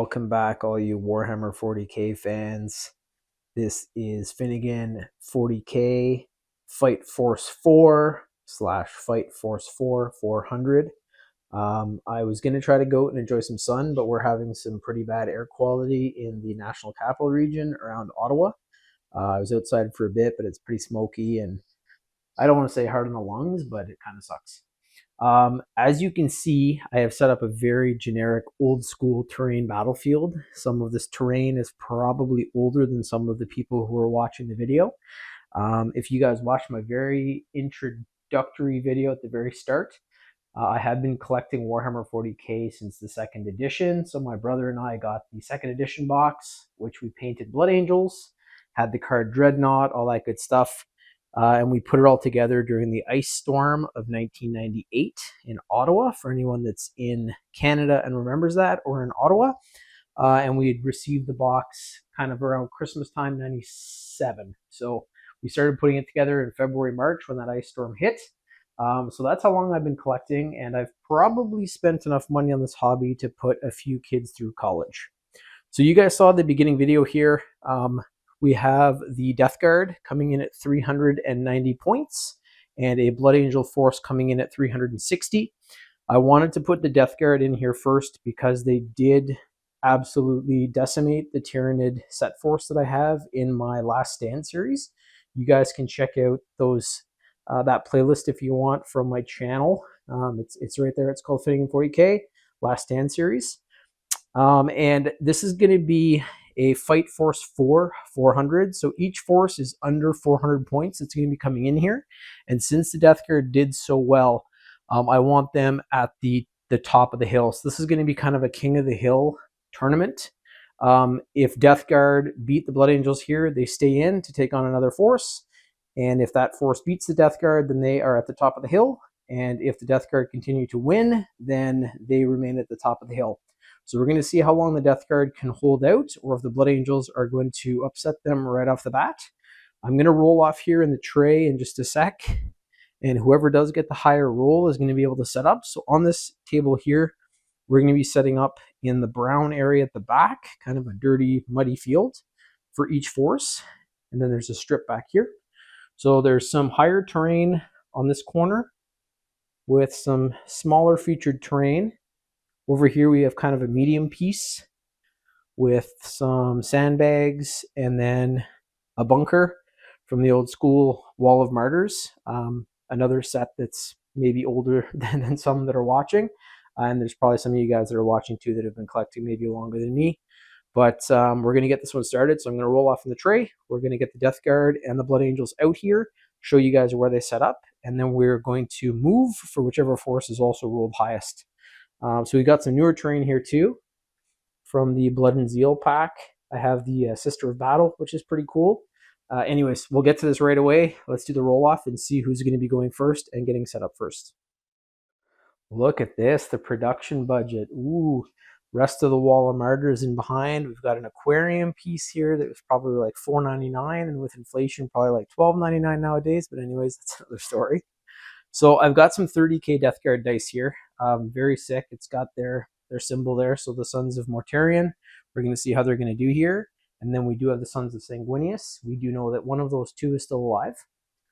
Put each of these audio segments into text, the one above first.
Welcome back, all you Warhammer 40k fans. This is Finnigan 40k Fight Force 4 / Fight Force 4 400. I was going to try to go out and enjoy some sun, but we're having some pretty bad air quality in the National Capital Region around Ottawa. I was outside for a bit, but it's pretty smoky, and I don't want to say hard on the lungs, but it kind of sucks. As you can see, I have set up a very generic old school terrain battlefield. Some of this terrain is probably older than some of the people who are watching the video. If you guys watched my very introductory video at the very start, I have been collecting Warhammer 40k since the 2nd edition. So my brother and I got the 2nd edition box, which we painted Blood Angels, had the card Dreadnought, all that good stuff. And we put it all together during the ice storm of 1998 in Ottawa, for anyone that's in Canada and remembers that, or in Ottawa. And we had received the box kind of around Christmas time, 97. So we started putting it together in February, March when that ice storm hit. So that's how long I've been collecting, and I've probably spent enough money on this hobby to put a few kids through college. So you guys saw the beginning video here. We have the Death Guard coming in at 390 points and a Blood Angel force coming in at 360. I wanted to put the Death Guard in here first because they did absolutely decimate the Tyranid set force that I have in my Last Stand series. You guys can check out those that playlist if you want from my channel. It's right there. It's called Finnigan 40k Last Stand series. And this is going to be a Fight Force 4 400. So each force is under 400 points. It's going to be coming in here. And since the Death Guard did so well, I want them at the top of the hill. So this is going to be kind of a King of the Hill tournament. If Death Guard beat the Blood Angels here, they stay in to take on another force. And if that force beats the Death Guard, then they are at the top of the hill. And if the Death Guard continue to win, then they remain at the top of the hill. So we're going to see how long the Death Guard can hold out, or if the Blood Angels are going to upset them right off the bat. I'm going to roll off here in the tray in just a sec, and whoever does get the higher roll is going to be able to set up. So on this table here, we're going to be setting up in the brown area at the back, kind of a dirty, muddy field for each force. And then there's a strip back here. So there's some higher terrain on this corner with some smaller featured terrain. Over here we have kind of a medium piece with some sandbags and then a bunker from the old school Wall of Martyrs. Another set that's maybe older than some that are watching. And there's probably some of you guys that are watching too that have been collecting maybe longer than me. But we're going to get this one started. So I'm going to roll off in the tray. We're going to get the Death Guard and the Blood Angels out here, show you guys where they set up. And then we're going to move for whichever force is also rolled highest. So we got some newer terrain here too from the Blood and Zeal pack. I have the Sister of Battle, which is pretty cool. Anyways, we'll get to this right away. Let's do the roll off and see who's going to be going first and getting set up first. Look at this, the production budget. Ooh, rest of the Wall of Martyrs in behind. We've got an aquarium piece here that was probably like $4.99, and with inflation probably like $12.99 nowadays. But anyways, that's another story. So I've got some 30k Death Guard dice here. Very sick. It's got their symbol there. So the Sons of Mortarion. We're going to see how they're going to do here. And then we do have the Sons of Sanguinius. We do know that one of those two is still alive.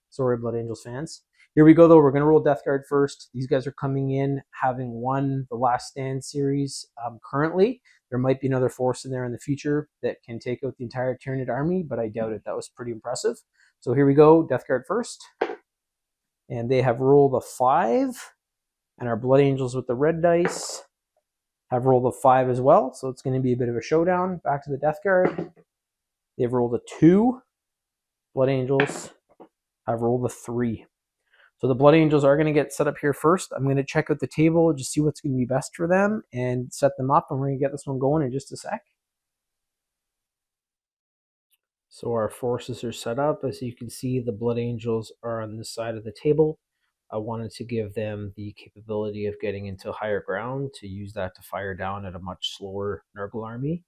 Sorry, Blood Angels fans. Here we go, though. We're going to roll Death Guard first. These guys are coming in having won the Last Stand series currently. There might be another force in there in the future that can take out the entire Tyranid army, but I doubt it. That was pretty impressive. So here we go. Death Guard first. And they have rolled a 5. And our Blood Angels with the red dice have rolled a 5 as well. So it's going to be a bit of a showdown. Back to the Death Guard. They've rolled a 2. Blood Angels have rolled a 3. So the Blood Angels are going to get set up here first. I'm going to check out the table, just see what's going to be best for them, and set them up. And we're going to get this one going in just a sec. So our forces are set up. As you can see, the Blood Angels are on this side of the table. I wanted to give them the capability of getting into higher ground to use that to fire down at a much slower Nurgle army.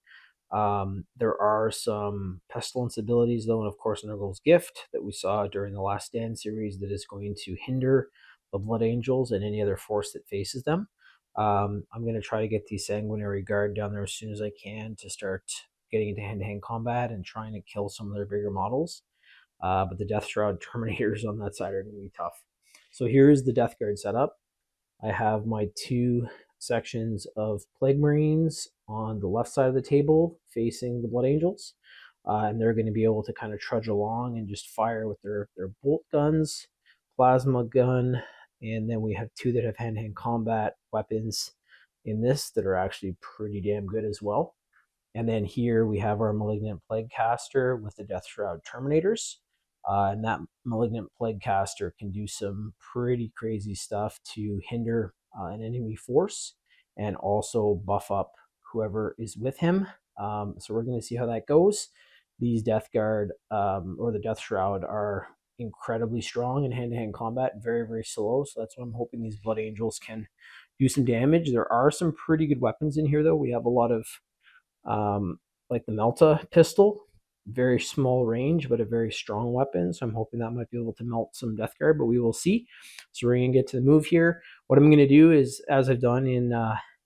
There are some pestilence abilities, though, and of course Nurgle's Gift that we saw during the Last Stand series that is going to hinder the Blood Angels and any other force that faces them. I'm going to try to get the Sanguinary Guard down there as soon as I can to start getting into hand-to-hand combat and trying to kill some of their bigger models. But the Death Shroud Terminators on that side are going to be tough. So here's the Death Guard setup. I have my 2 sections of Plague Marines on the left side of the table facing the Blood Angels. And they're going to be able to kind of trudge along and just fire with their bolt guns, plasma gun, and then we have 2 that have hand-to-hand combat weapons in this that are actually pretty damn good as well. And then here we have our Malignant Plague Caster with the Death Shroud Terminators. And that Malignant Plague Caster can do some pretty crazy stuff to hinder an enemy force and also buff up whoever is with him. So we're going to see how that goes. These Death Guard or the Death Shroud are incredibly strong in hand-to-hand combat, very, very slow. So that's why I'm hoping these Blood Angels can do some damage. There are some pretty good weapons in here, though. We have a lot of like the Melta pistol, very small range, but a very strong weapon. So I'm hoping that might be able to melt some Death Guard, but we will see. So we're going to get to the move here. What I'm going to do is, as I've done in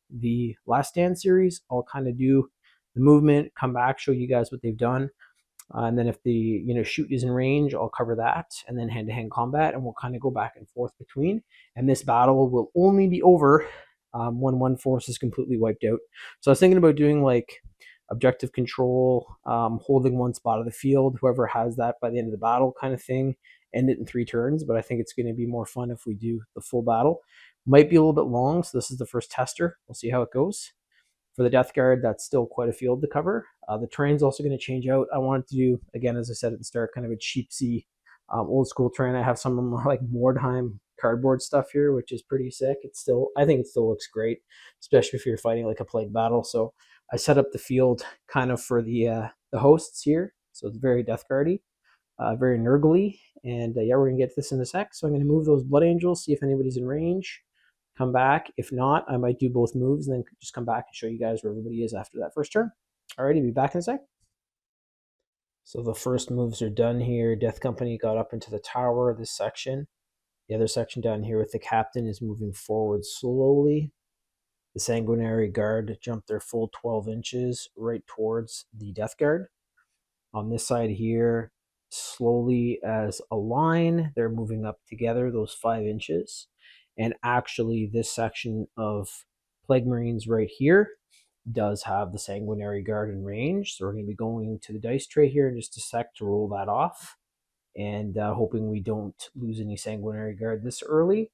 the Last Stand series, I'll kind of do the movement, come back, show you guys what they've done. And then if the shoot is in range, I'll cover that, and then hand-to-hand combat, and we'll kind of go back and forth between. And this battle will only be over when one force is completely wiped out. So I was thinking about doing like objective control, holding one spot of the field, whoever has that by the end of the battle kind of thing, end it in 3 turns. But I think it's going to be more fun if we do the full battle. Might be a little bit long, so this is the first tester. We'll see how it goes. For the Death Guard, that's still quite a field to cover. The terrain's also going to change out. I wanted to do, again, as I said at the start, kind of a cheapsy, old school terrain. I have some more like Mordheim cardboard stuff here, which is pretty sick. I think it still looks great, especially if you're fighting like a plague battle. So I set up the field kind of for the hosts here. So it's very Death Guardy, very Nurgly. And yeah, we're going to get to this in a sec. So I'm going to move those Blood Angels, see if anybody's in range. Come back. If not, I might do both moves and then just come back and show you guys where everybody is after that first turn. Alrighty, be back in a sec. So the first moves are done here. Death Company got up into the tower, this section. The other section down here with the captain is moving forward slowly. The Sanguinary Guard jumped their full 12 inches right towards the Death Guard. On this side here, slowly as a line, they're moving up together those 5 inches. And actually, this section of Plague Marines right here does have the Sanguinary Guard in range. So we're going to be going to the dice tray here in just a sec to roll that off. And hoping we don't lose any Sanguinary Guard this early.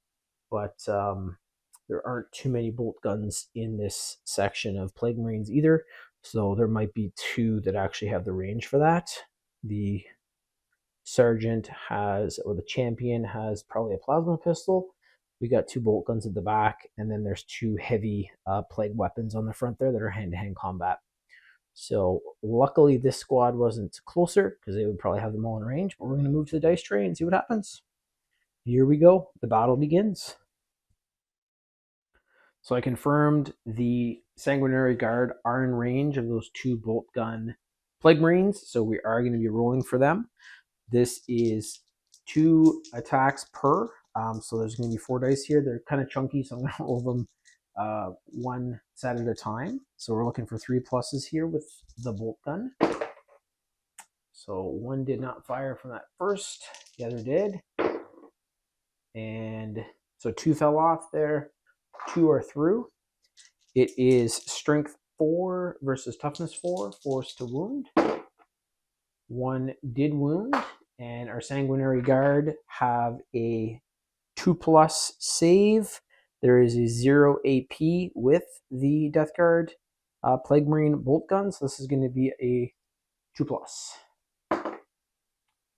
But there aren't too many bolt guns in this section of Plague Marines either. So there might be 2 that actually have the range for that. The Sergeant has, or the Champion has probably a plasma pistol. We got 2 bolt guns at the back, and then there's 2 heavy plague weapons on the front there that are hand-to-hand combat. So luckily this squad wasn't closer because they would probably have them all in range, but we're going to move to the dice tray and see what happens. Here we go. The battle begins. So I confirmed the Sanguinary Guard are in range of those 2 bolt gun Plague Marines, so we are going to be rolling for them. This is 2 attacks per. So there's going to be 4 dice here. They're kind of chunky, so I'm going to roll them 1 set at a time. So we're looking for 3 pluses here with the bolt gun. So 1 did not fire from that first. The other did. And so 2 fell off there. 2 are through. It is strength 4 versus toughness 4, force to wound. 1 did wound. And our Sanguinary Guard have a 2+ save. There is a 0 AP with the Death Guard Plague Marine bolt gun. So this is going to be a 2+.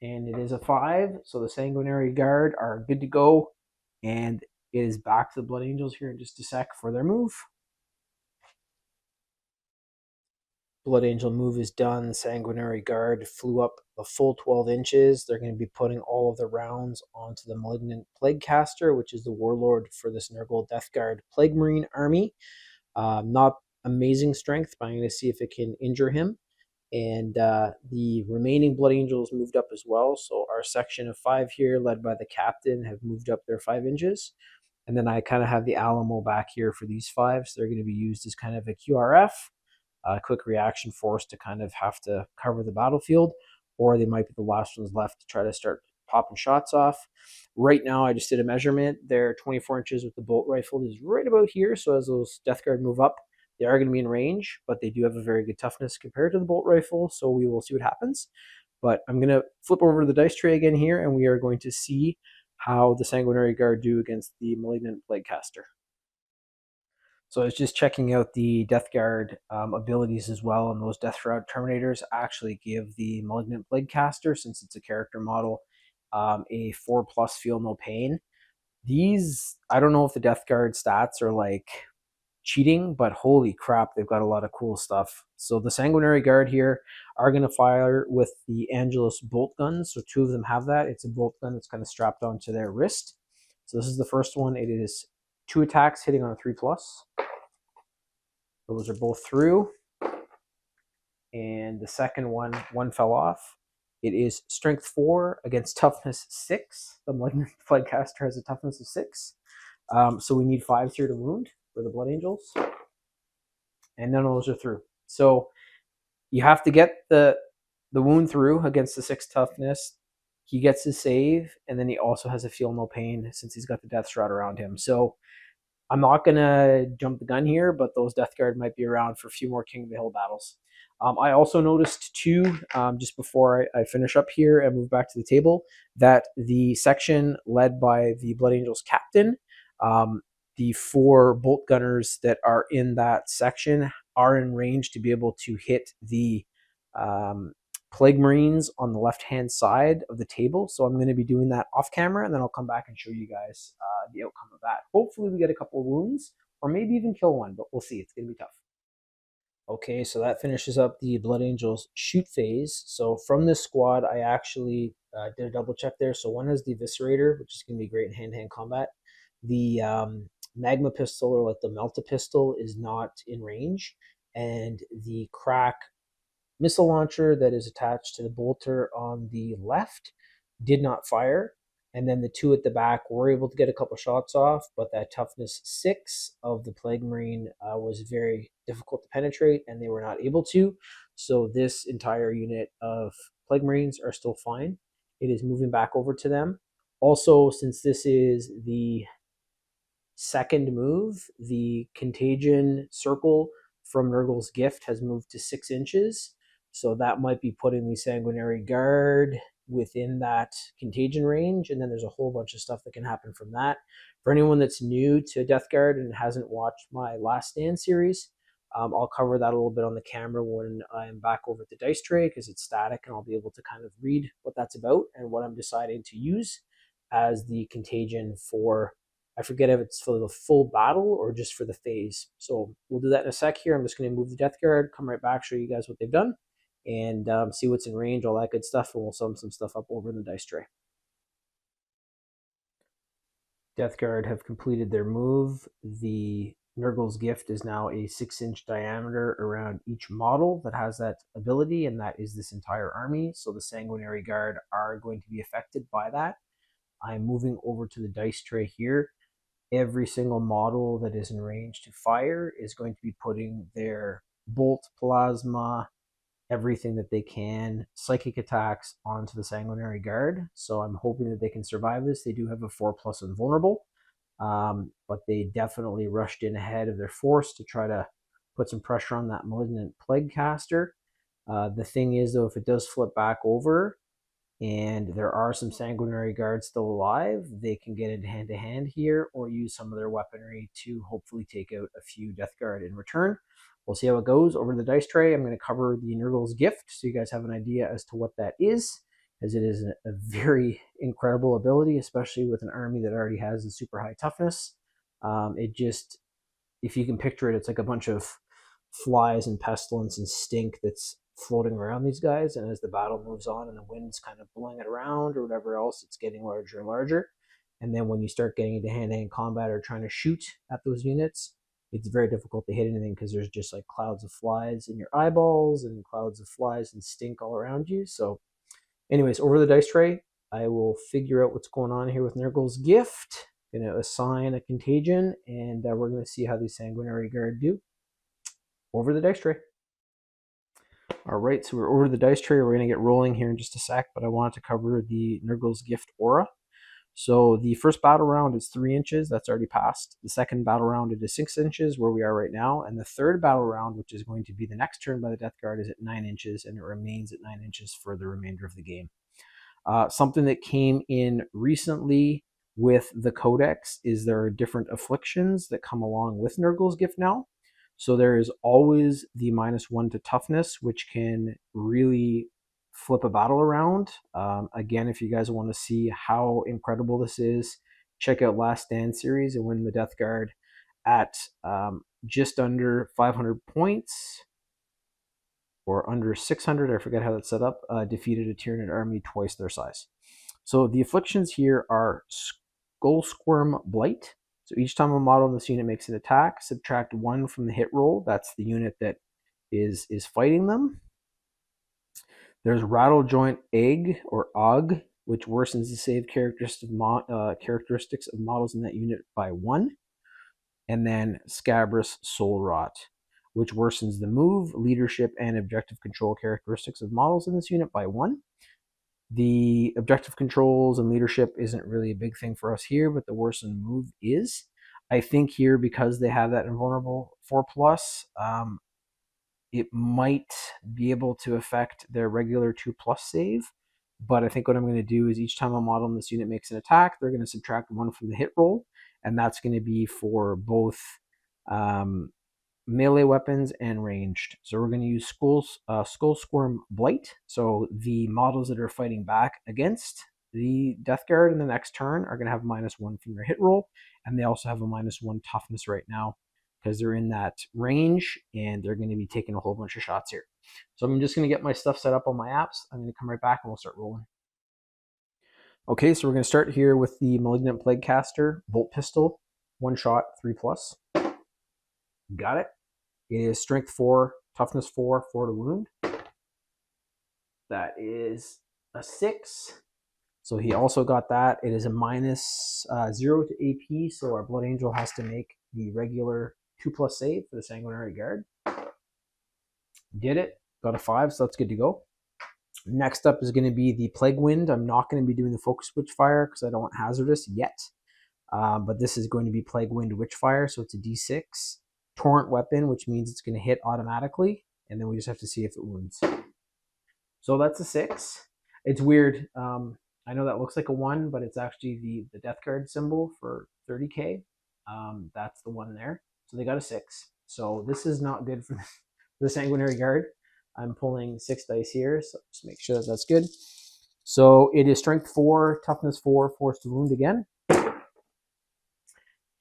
And it is a 5. So the Sanguinary Guard are good to go. And it is back to the Blood Angels here in just a sec for their move. Blood Angel move is done. Sanguinary Guard flew up a full 12 inches. They're going to be putting all of the rounds onto the Malignant Plague Caster, which is the warlord for this Nurgle Death Guard Plague Marine army. Not amazing strength, but I'm going to see if it can injure him. And the remaining Blood Angels moved up as well. So our section of 5 here, led by the captain, have moved up their 5 inches. And then I kind of have the Alamo back here for these 5. So they're going to be used as kind of a QRF, quick reaction force to kind of have to cover the battlefield, or they might be the last ones left to try to start popping shots off. Right now, I just did a measurement. They're 24 inches with the bolt rifle is right about here. So as those Death Guard move up, they are going to be in range, but they do have a very good toughness compared to the bolt rifle. So we will see what happens. But I'm going to flip over to the dice tray again here, and we are going to see how the Sanguinary Guard do against the Malignant Plaguecaster. So I was just checking out the Death Guard abilities as well, and those Death Shroud Terminators actually give the Malignant Plaguecaster, since it's a character model, a 4+ Feel No Pain. These, I don't know if the Death Guard stats are like cheating, but holy crap, they've got a lot of cool stuff. So the Sanguinary Guard here are going to fire with the Angelus bolt guns. So 2 of them have that. It's a bolt gun that's kind of strapped onto their wrist. So this is the first one. It is 2 attacks hitting on a 3+. Those are both through. And the second one fell off. It is strength 4 against toughness 6. The Malignant Plaguecaster has a toughness of 6. So we need 5s here to wound for the Blood Angels. And none of those are through. So you have to get the wound through against the 6 toughness. He gets his save, and then he also has a Feel No Pain since he's got the Death Shroud around him. So I'm not going to jump the gun here, but those Death Guard might be around for a few more King of the Hill battles. I also noticed too, just before I finish up here and move back to the table, that the section led by the Blood Angels captain, the 4 bolt gunners that are in that section are in range to be able to hit the Plague Marines on the left-hand side of the table. So I'm going to be doing that off camera, and then I'll come back and show you guys the outcome of that. Hopefully we get a couple of wounds, or maybe even kill one, but we'll see. It's going to be tough. Okay, so that finishes up the Blood Angels shoot phase. So from this squad, I actually did a double check there. So one has the Eviscerator, which is going to be great in hand-to-hand combat. The Magma Pistol, or like the Melta Pistol, is not in range. And the Crack missile launcher that is attached to the bolter on the left did not fire. And then the 2 at the back were able to get a couple shots off, but that toughness 6 of the Plague Marine was very difficult to penetrate, and they were not able to. So this entire unit of Plague Marines are still fine. It is moving back over to them. Also, since this is the second move, the Contagion circle from Nurgle's Gift has moved to 6 inches. So that might be putting the Sanguinary Guard within that contagion range, and then there's a whole bunch of stuff that can happen from that. For anyone that's new to Death Guard and hasn't watched my Last Stand series, I'll cover that a little bit on the camera when I'm back over at the dice tray, because it's static and I'll be able to kind of read what that's about and what I'm deciding to use as the contagion for, I forget if it's for the full battle or just for the phase. So we'll do that in a sec here. I'm just going to move the Death Guard, come right back, show you guys what they've done, and see what's in range, all that good stuff, and we'll sum some stuff up over in the dice tray. Death Guard have completed their move. The Nurgle's Gift is now a 6-inch diameter around each model that has that ability, and that is this entire army. So the Sanguinary Guard are going to be affected by that. I'm moving over to the dice tray here. Every single model that is in range to fire is going to be putting their bolt, plasma, everything that they can, psychic attacks onto the Sanguinary Guard. So I'm hoping that they can survive this. They do have a 4+ invulnerable, but they definitely rushed in ahead of their force to try to put some pressure on that Malignant Plaguecaster. The thing is, though, if it does flip back over and there are some Sanguinary Guards still alive, they can get into hand-to-hand here or use some of their weaponry to hopefully take out a few Death Guard in return. We'll see how it goes. Over the dice tray, I'm going to cover the Nurgle's Gift so you guys have an idea as to what that is, as it is a very incredible ability, especially with an army that already has a super high toughness. It just, if you can picture it, it's like a bunch of flies and pestilence and stink that's floating around these guys, and as the battle moves on and the wind's kind of blowing it around or whatever else, it's getting larger and larger. And then when you start getting into hand-to-hand combat or trying to shoot at those units, it's very difficult to hit anything because there's just like clouds of flies in your eyeballs and clouds of flies and stink all around you. So anyways, over the dice tray, I will figure out what's going on here with Nurgle's Gift, Going to assign a contagion, and we're going to see how the Sanguinary Guard do over the dice tray. All right, so we're over the dice tray. We're going to get rolling here in just a sec, but I wanted to cover the Nurgle's Gift Aura. So the first battle round is 3 inches. That's already passed. The second battle round it is 6 inches, where we are right now. And the third battle round, which is going to be the next turn by the Death Guard, is at 9 inches, and it remains at 9 inches for the remainder of the game. Something that came in recently with the Codex is there are different afflictions that come along with Nurgle's Gift now. So there is always the -1 to toughness, which can really flip a battle around. Again, if you guys want to see how incredible this is, check out Last Stand series and win the Death Guard at just under 500 points or under 600. I forget how that's set up. Defeated a Tyranid army twice their size. So the afflictions here are Skull Squirm Blight. So each time a model in this unit makes an attack, subtract 1 from the hit roll. That's the unit that is fighting them. There's Rattle Joint Egg or Og, which worsens the save characteristics of models in that unit by 1. And then Scabrous Soul Rot, which worsens the move, leadership, and objective control characteristics of models in this unit by 1. The objective controls and leadership isn't really a big thing for us here, but the worsened move is. I think here, because they have that invulnerable 4+, it might be able to affect their regular 2+ save. But I think what I'm going to do is each time a model in this unit makes an attack, they're going to subtract 1 from the hit roll, and that's going to be for both melee weapons and ranged. So we're going to use Skull Squirm Blight. So the models that are fighting back against the Death Guard in the next turn are going to have -1 from their hit roll, and they also have a -1 toughness right now because they're in that range and they're going to be taking a whole bunch of shots here. So I'm just going to get my stuff set up on my apps. I'm going to come right back and we'll start rolling. Okay, so we're going to start here with the Malignant Plaguecaster Bolt Pistol, 1 shot, 3+. Got it. It is Strength 4, Toughness 4, 4 to wound. That is a 6. So he also got that. It is a -0 to AP, so our Blood Angel has to make the regular 2+ save for the Sanguinary Guard. Did it. Got a 5, so that's good to go. Next up is going to be the Plague Wind. I'm not going to be doing the Focus Witchfire because I don't want Hazardous yet. But this is going to be Plague Wind Witchfire, so it's a D6. Torrent weapon, which means it's going to hit automatically, and then we just have to see if it wounds. So that's a 6. It's weird. I know that looks like a 1, but it's actually the Death Guard symbol for 30k. That's the one there. So they got a 6. So this is not good for the Sanguinary Guard. I'm pulling 6 dice here, so just make sure that that's good. So it is Strength 4, Toughness 4, Force to Wound again.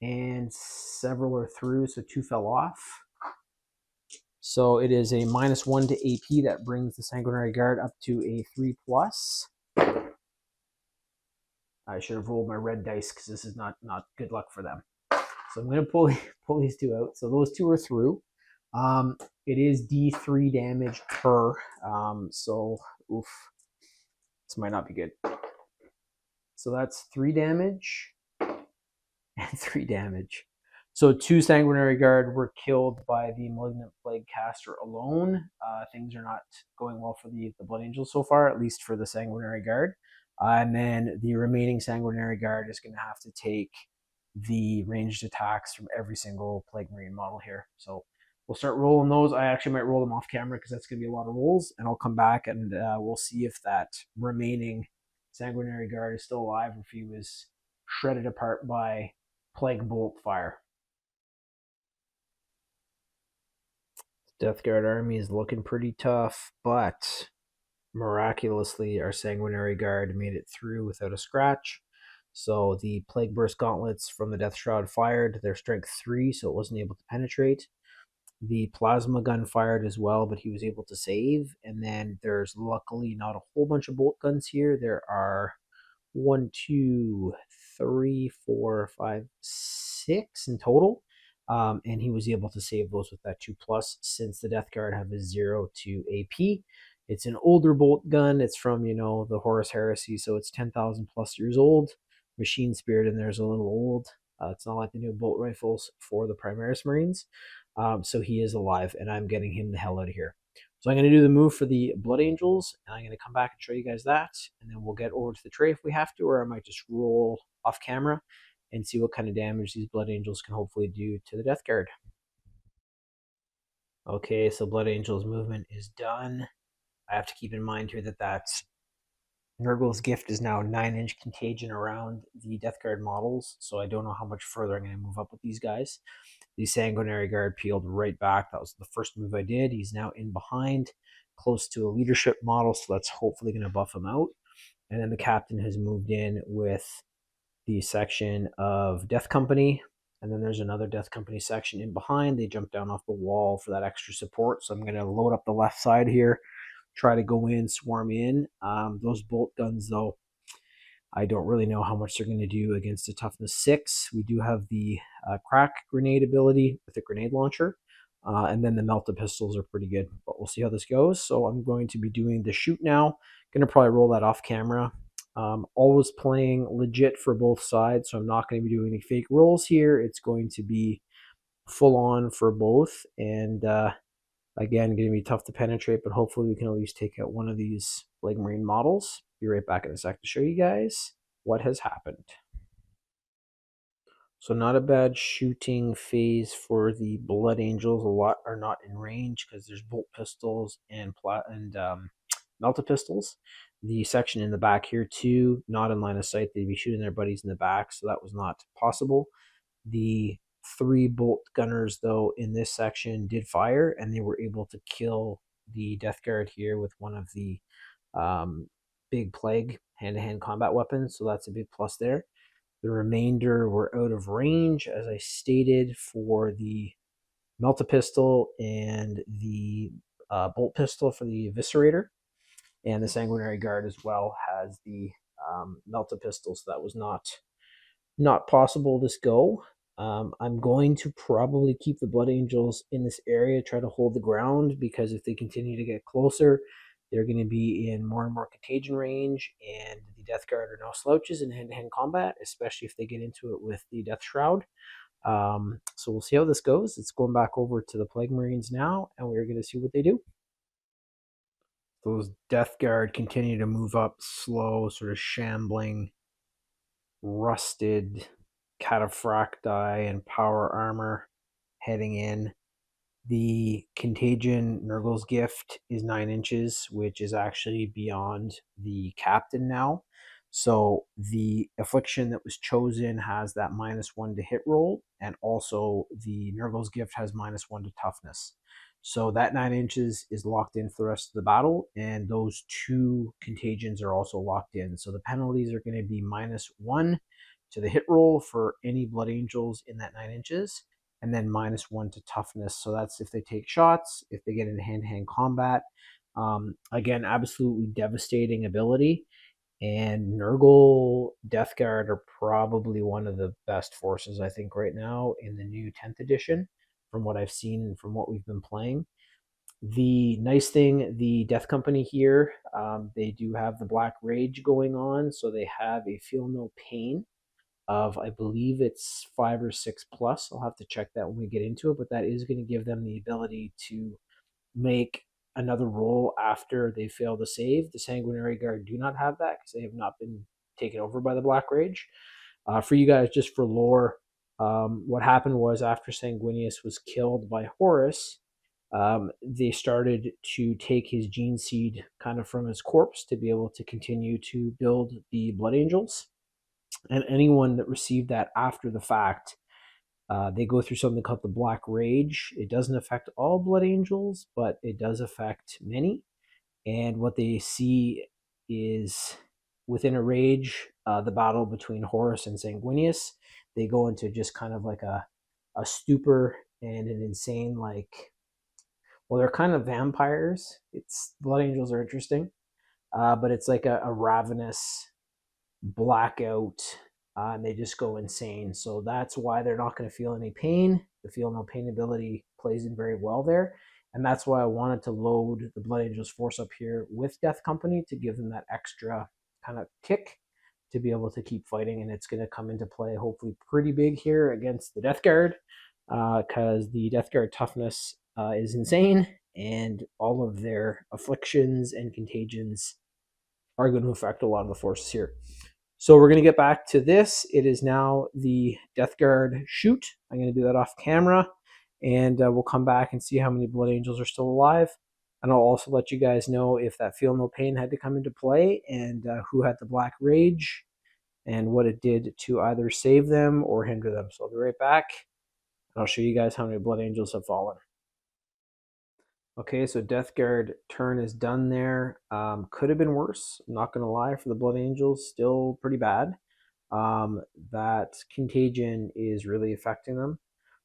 And several are through, so 2 fell off. So it is a -1 to AP that brings the Sanguinary Guard up to a 3+. I should have rolled my red dice because this is not good luck for them. So I'm going to pull these 2 out. So those 2 are through. It is D3 damage per. So oof, this might not be good. So that's 3 damage. And 3 damage. So 2 Sanguinary Guard were killed by the Malignant Plaguecaster alone. Things are not going well for the Blood Angels so far, at least for the Sanguinary Guard. And then the remaining Sanguinary Guard is going to have to take the ranged attacks from every single Plague Marine model here. So we'll start rolling those. I actually might roll them off camera because that's going to be a lot of rolls. And I'll come back and we'll see if that remaining Sanguinary Guard is still alive or if he was shredded apart by Plague Bolt fire. Death Guard army is looking pretty tough, but miraculously our Sanguinary Guard made it through without a scratch. So the Plague Burst Gauntlets from the Death Shroud fired. Their Strength 3, so it wasn't able to penetrate. The Plasma Gun fired as well, but he was able to save. And then there's luckily not a whole bunch of bolt guns here. There are 1, 2, 3, 4, 5, 6 in total. And he was able to save those with that 2+, since the Death Guard have a 0 to AP. It's an older bolt gun. It's from, the Horus Heresy, so it's 10,000+ years old. machine spirit in there is a little old. It's not like the new bolt rifles for the Primaris Marines. So he is alive, and I'm getting him the hell out of here. So I'm going to do the move for the Blood Angels, and I'm going to come back and show you guys that, and then we'll get over to the tray if we have to, or I might just roll off camera and see what kind of damage these Blood Angels can hopefully do to the Death Guard. Okay, so Blood Angels movement is done. I have to keep in mind here that that's Nurgle's gift is now 9-inch contagion around the Death Guard models, so I don't know how much further I'm going to move up with these guys. The Sanguinary Guard peeled right back. That was the first move I did. He's now in behind, close to a leadership model, so that's hopefully going to buff him out. And then the captain has moved in with the section of Death Company, and then there's another Death Company section in behind. They jumped down off the wall for that extra support, so I'm going to load up the left side here, try to go in, swarm in. Those bolt guns, though, I don't really know how much they're going to do against a toughness 6. We do have the crack grenade ability with the grenade launcher, and then the melta pistols are pretty good, but we'll see how this goes. So I'm going to be doing the shoot now. Going to probably roll that off camera. Always playing legit for both sides, so I'm not going to be doing any fake rolls here. It's going to be full on for both, and again, going to be tough to penetrate, but hopefully we can at least take out one of these Plague Marine models. Be right back in a sec to show you guys what has happened. So not a bad shooting phase for the Blood Angels. A lot are not in range because there's bolt pistols and melta pistols. The section in the back here too, not in line of sight. They'd be shooting their buddies in the back, so that was not possible. The 3 bolt gunners, though, in this section did fire, and they were able to kill the Death Guard here with one of the big Plague hand-to-hand combat weapons, so that's a big plus there. The remainder were out of range, as I stated, for the melta pistol and the bolt pistol for the Eviscerator. And the Sanguinary Guard as well has the melta pistol, so that was not possible this go. I'm going to probably keep the Blood Angels in this area, try to hold the ground, because if they continue to get closer, they're going to be in more and more contagion range, and the Death Guard are no slouches in hand-to-hand combat, especially if they get into it with the Death Shroud. So we'll see how this goes. It's going back over to the Plague Marines now, and we're going to see what they do. Those Death Guard continue to move up slow, sort of shambling, rusted cataphracti and power armor heading in. The contagion Nurgle's gift is 9 inches, which is actually beyond the captain now. So the affliction that was chosen has that -1 to hit roll, and also the Nurgle's gift has -1 to toughness. So that 9 inches is locked in for the rest of the battle, and those 2 contagions are also locked in. So the penalties are going to be -1 to the hit roll for any Blood Angels in that 9 inches, and then -1 to toughness. So that's if they take shots, if they get into hand-to-hand combat. Again, absolutely devastating ability. And Nurgle Death Guard are probably one of the best forces, I think, right now in the new 10th edition, from what I've seen and from what we've been playing. The nice thing, the Death Company here, they do have the Black Rage going on, so they have a Feel No Pain of, I believe it's 5 or 6 plus. I'll have to check that when we get into it, but that is going to give them the ability to make another roll after they fail to save. The Sanguinary Guard do not have that because they have not been taken over by the Black Rage. For you guys, just for lore, what happened was after Sanguinius was killed by Horus, they started to take his gene seed kind of from his corpse to be able to continue to build the Blood Angels. And anyone that received that after the fact, they go through something called the Black Rage. It doesn't affect all Blood Angels, but it does affect many. And what they see is within a rage, the battle between Horus and Sanguinius, they go into just kind of like a stupor and an insane, like, well, they're kind of vampires. It's Blood Angels are interesting, but it's like a ravenous blackout, and they just go insane. So that's why they're not going to feel any pain. The Feel No Pain ability plays in very well there. And that's why I wanted to load the Blood Angels force up here with Death Company to give them that extra kind of kick to be able to keep fighting, and it's going to come into play hopefully pretty big here against the Death Guard, because the Death Guard toughness is insane, and all of their afflictions and contagions are going to affect a lot of the forces here. So we're going to get back to this. It is now the Death Guard shoot. I'm going to do that off camera, and we'll come back and see how many Blood Angels are still alive. And I'll also let you guys know if that Feel No Pain had to come into play, and who had the Black Rage, and what it did to either save them or hinder them. So I'll be right back, and I'll show you guys how many Blood Angels have fallen. Okay, so Death Guard turn is done there. Could have been worse, I'm not going to lie, for the Blood Angels. Still pretty bad. That contagion is really affecting them.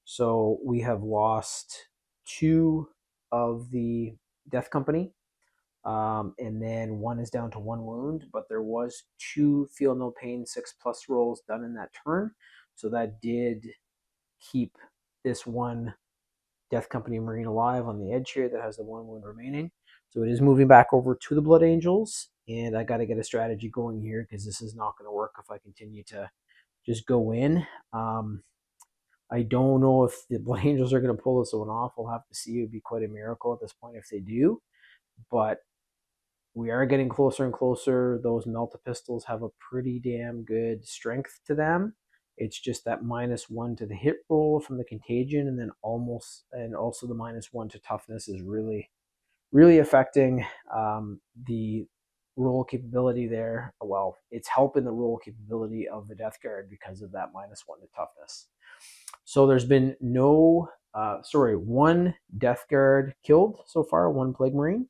So we have lost 2 of the Death Company, and then 1 is down to 1 wound, but there was 2 Feel No Pain 6+ rolls done in that turn. So that did keep this 1 Death Company Marine alive on the edge here that has the 1 wound remaining. So it is moving back over to the Blood Angels, and I got to get a strategy going here because this is not going to work if I continue to just go in. I don't know if the Blood Angels are going to pull this one off. We'll have to see. It would be quite a miracle at this point if they do. But we are getting closer and closer. Those Melt-A-Pistols have a pretty damn good strength to them. It's just that -1 to the hit roll from the contagion, and then also the -1 to toughness is really, really affecting the roll capability there. Well, it's helping the roll capability of the Death Guard because of that -1 to toughness. So there's been one Death Guard killed so far, 1 Plague Marine,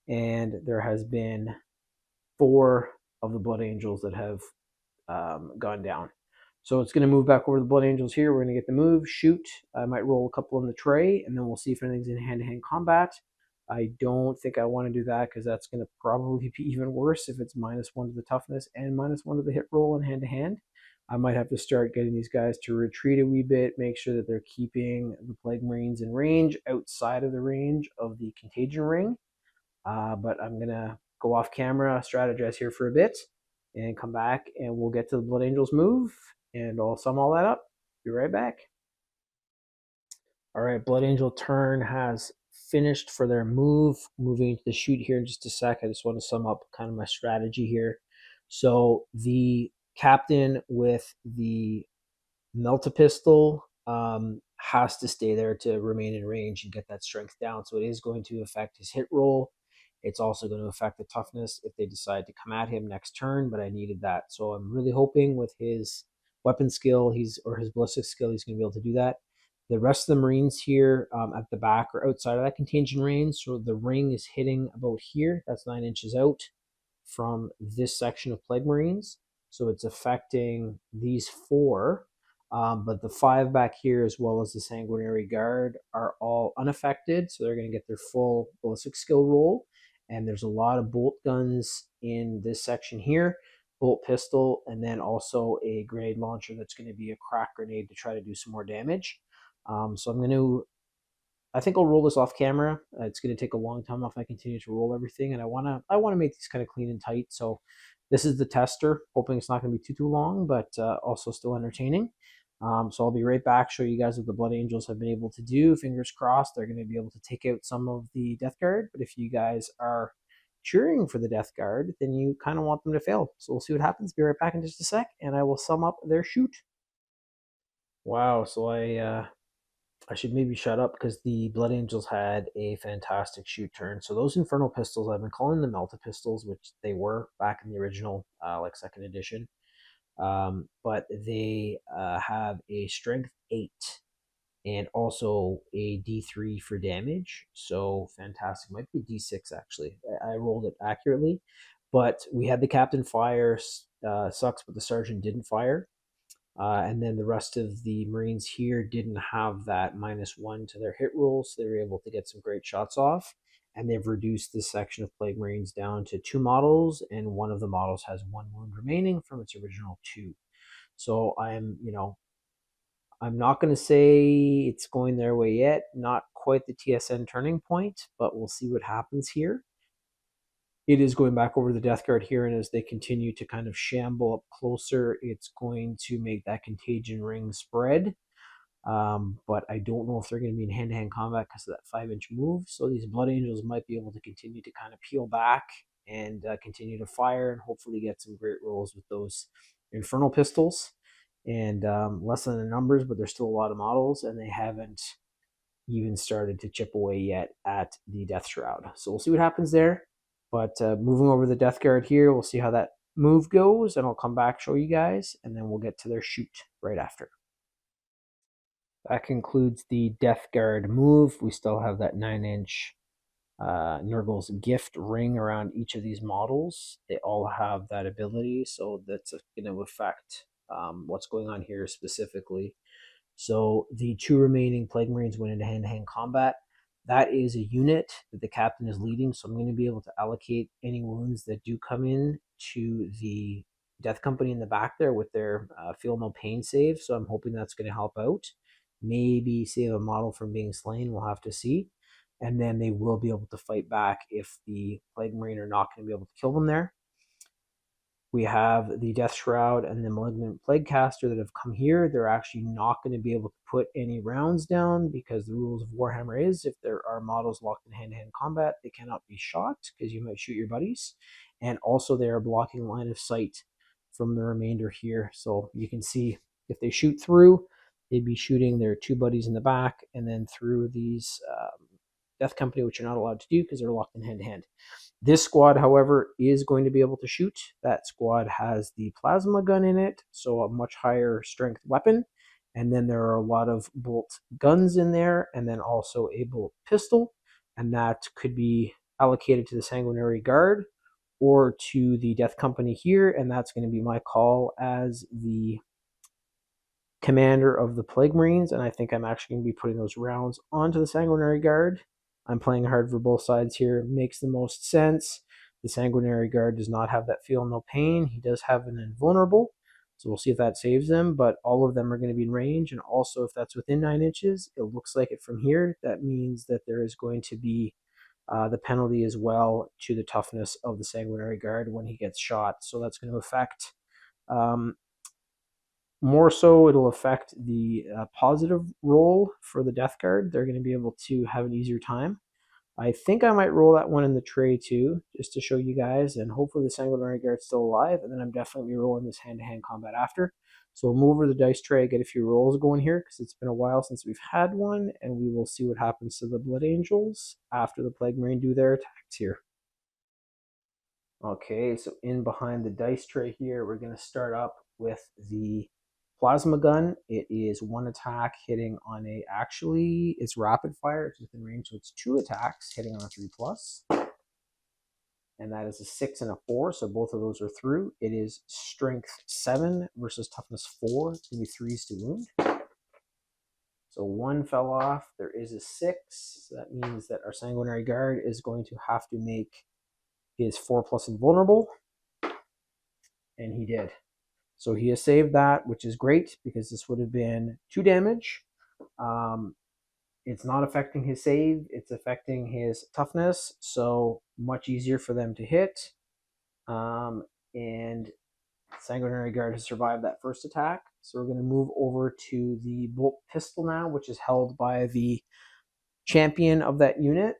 and there has been 4 of the Blood Angels that have gone down. So it's going to move back over the Blood Angels here. We're going to get the move, shoot. I might roll a couple in the tray, and then we'll see if anything's in hand-to-hand combat. I don't think I want to do that because that's going to probably be even worse if it's -1 to the toughness and -1 to the hit roll in hand-to-hand. I might have to start getting these guys to retreat a wee bit, make sure that they're keeping the Plague Marines in range outside of the range of the contagion ring. But I'm going to go off camera, strategize here for a bit, and come back, and we'll get to the Blood Angels move, and I'll sum all that up. Be right back. All right, Blood Angel turn has finished for their move. Moving into the shoot here in just a sec. I just want to sum up kind of my strategy here. So the captain with the Melt-A-Pistol has to stay there to remain in range and get that strength down. So it is going to affect his hit roll. It's also going to affect the toughness if they decide to come at him next turn, but I needed that. So I'm really hoping with his weapon skill, his ballistic skill, he's going to be able to do that. The rest of the Marines here at the back are outside of that contagion range. So the ring is hitting about here. That's 9 inches out from this section of Plague Marines. So it's affecting these 4. But the 5 back here, as well as the Sanguinary Guard, are all unaffected. So they're going to get their full ballistic skill roll. And there's a lot of bolt guns in this section here. Bolt pistol, and then also a grenade launcher that's going to be a crack grenade to try to do some more damage. So I think I'll roll this off camera. It's going to take a long time if I continue to roll everything, and I want to make these kind of clean and tight. So this is the tester, hoping it's not going to be too long, but also still entertaining. So I'll be right back, show you guys what the Blood Angels have been able to do. Fingers crossed they're going to be able to take out some of the Death Guard, but if you guys are cheering for the Death Guard, then you kind of want them to fail. So we'll see what happens. Be right back in just a sec, and I will sum up their shoot. Wow, so I should maybe shut up because the Blood Angels had a fantastic shoot turn. So those Infernal Pistols, I've been calling them Melt-A-Pistols, which they were back in the original, like 2nd edition. But they have a strength 8 and also a D3 for damage. So fantastic. Might be D6 actually. I rolled it accurately. But we had the captain fire. Sucks, but the sergeant didn't fire. And then the rest of the Marines here didn't have that -1 to their hit roll, so they were able to get some great shots off. And they've reduced this section of Plague Marines down to 2 models, and one of the models has 1 wound remaining from its original 2. So I'm not going to say it's going their way yet. Not quite the TSN turning point, but we'll see what happens here. it is going back over the death guard here, and as they continue to kind of shamble up closer, it's going to make that contagion ring spread. But I don't know if they're going to be in hand-to-hand combat because of that 5-inch move. So these Blood Angels might be able to continue to kind of peel back and continue to fire, and hopefully get some great rolls with those Infernal Pistols. And less than the numbers, but there's still a lot of models, and they haven't even started to chip away yet at the Death Shroud. So we'll see what happens there. But moving over the Death Guard here, we'll see how that move goes, and I'll come back, show you guys, and then we'll get to their shoot right after. That concludes the Death Guard move. We still have that 9-inch Nurgle's Gift ring around each of these models. They all have that ability, so that's going to affect what's going on here specifically. So the 2 remaining Plague Marines went into hand-to-hand combat. That is a unit that the captain is leading, so I'm going to be able to allocate any wounds that do come in to the Death Company in the back there with their Feel No Pain save, so I'm hoping that's going to help out. Maybe save a model from being slain, we'll have to see. And then they will be able to fight back if the Plague Marine are not going to be able to kill them there. We have the Death Shroud and the Malignant Plague Caster that have come here. They're actually not going to be able to put any rounds down because the rules of Warhammer is if there are models locked in hand-to-hand combat, they cannot be shot because you might shoot your buddies. And also they are blocking line of sight from the remainder here. So you can see if they shoot through, they'd be shooting their 2 buddies in the back and then through these Death Company, which you're not allowed to do because they're locked in hand-to-hand. This squad, however, is going to be able to shoot. That squad has the plasma gun in it, so a much higher strength weapon. And then there are a lot of bolt guns in there, and then also a bolt pistol. And that could be allocated to the Sanguinary Guard or to the Death Company here, and that's going to be my call as the commander of the Plague Marines, and I think I'm actually going to be putting those rounds onto the Sanguinary Guard. I'm playing hard for both sides here. It makes the most sense. The Sanguinary Guard does not have that Feel No Pain. He does have an Invulnerable, so we'll see if that saves them, but all of them are going to be in range, and also if that's within 9 inches, it looks like it from here. That means that there is going to be the penalty as well to the toughness of the Sanguinary Guard when he gets shot, so that's going to affect... more so, it'll affect the positive roll for the Death Guard. They're going to be able to have an easier time. I think I might roll that one in the tray too, just to show you guys, and hopefully the Sanguinary Guard's still alive, and then I'm definitely rolling this hand-to-hand combat after. So we'll move over the dice tray, get a few rolls going here, because it's been a while since we've had one, and we will see what happens to the Blood Angels after the Plague Marine do their attacks here. Okay, so in behind the dice tray here, we're going to start up with the Plasma Gun. It is 1 attack hitting on a, actually it's rapid fire, it's within range, so it's 2 attacks hitting on a 3+. And that is a 6 and a 4, so both of those are through. It is strength 7 versus toughness 4. It's going to be 3s to wound. So 1 fell off, there is a 6, so that means that our Sanguinary Guard is going to have to make his 4+ invulnerable, and he did. So he has saved that, which is great because this would have been 2 damage. It's not affecting his save, it's affecting his toughness, so much easier for them to hit. And Sanguinary Guard has survived that first attack. So we're going to move over to the bolt pistol now, which is held by the champion of that unit.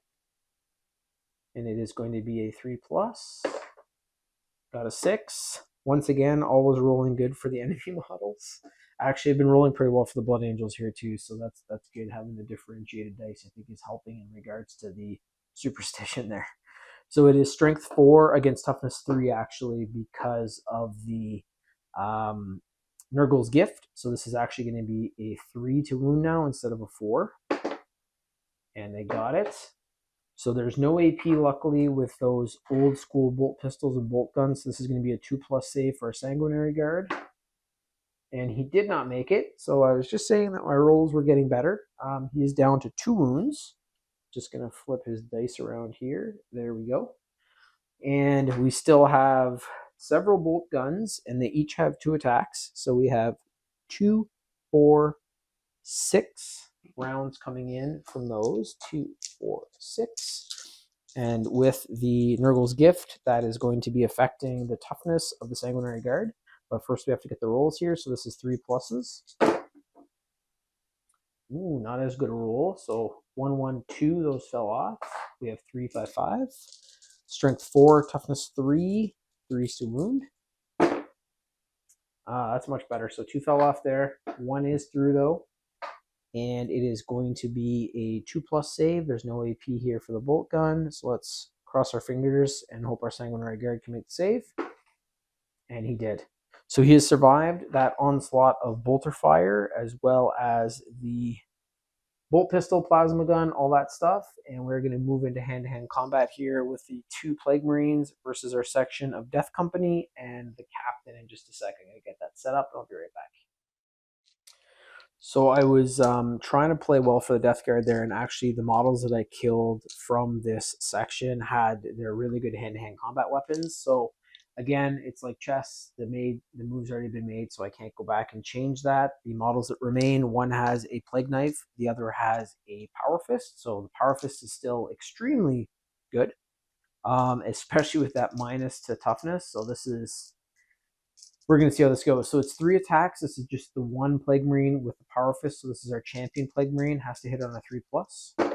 And it is going to be a 3+. Got a 6. Once again, always rolling good for the enemy models. Actually, I've been rolling pretty well for the Blood Angels here too, so that's good. Having the differentiated dice, I think, is helping in regards to the superstition there. So it is strength 4 against toughness 3, actually, because of the Nurgle's Gift. So this is actually going to be a 3 to wound now instead of a 4. And they got it. So there's no AP, luckily, with those old school bolt pistols and bolt guns. This is going to be a 2+ save for a Sanguinary Guard. And he did not make it. So I was just saying that my rolls were getting better. He is down to 2 wounds. Just going to flip his dice around here. There we go. And we still have several bolt guns, and they each have 2 attacks. So we have 2, 4, 6 rounds coming in from those. 2, 4, 6. And with the Nurgle's Gift, that is going to be affecting the toughness of the Sanguinary Guard. But first we have to get the rolls here. So this is 3 pluses. Ooh, not as good a roll. So 1, 1, 2, those fell off. We have 3, 5, 5. Strength 4, toughness 3, 3 to wound. That's much better. So 2 fell off there. 1 is through though. And it is going to be a 2+ save. There's no AP here for the bolt gun. So let's cross our fingers and hope our Sanguinary Guard can make the save. And he did. So he has survived that onslaught of bolter fire, as well as the bolt pistol, plasma gun, all that stuff. And we're going to move into hand-to-hand combat here with the 2 Plague Marines versus our section of Death Company and the captain in just a second. I'm going to get that set up and I'll be right back. So I was trying to play well for the Death Guard there, and actually the models that I killed from this section had their really good hand-to-hand combat weapons. So again, it's like chess. The move's already been made, so I can't go back and change that. The models that remain, one has a Plague Knife, the other has a Power Fist. So the Power Fist is still extremely good, especially with that minus to toughness. So we're going to see how this goes. So it's 3 attacks. This is just the 1 Plague Marine with the Power Fist. So this is our champion Plague Marine. Has to hit on a 3+.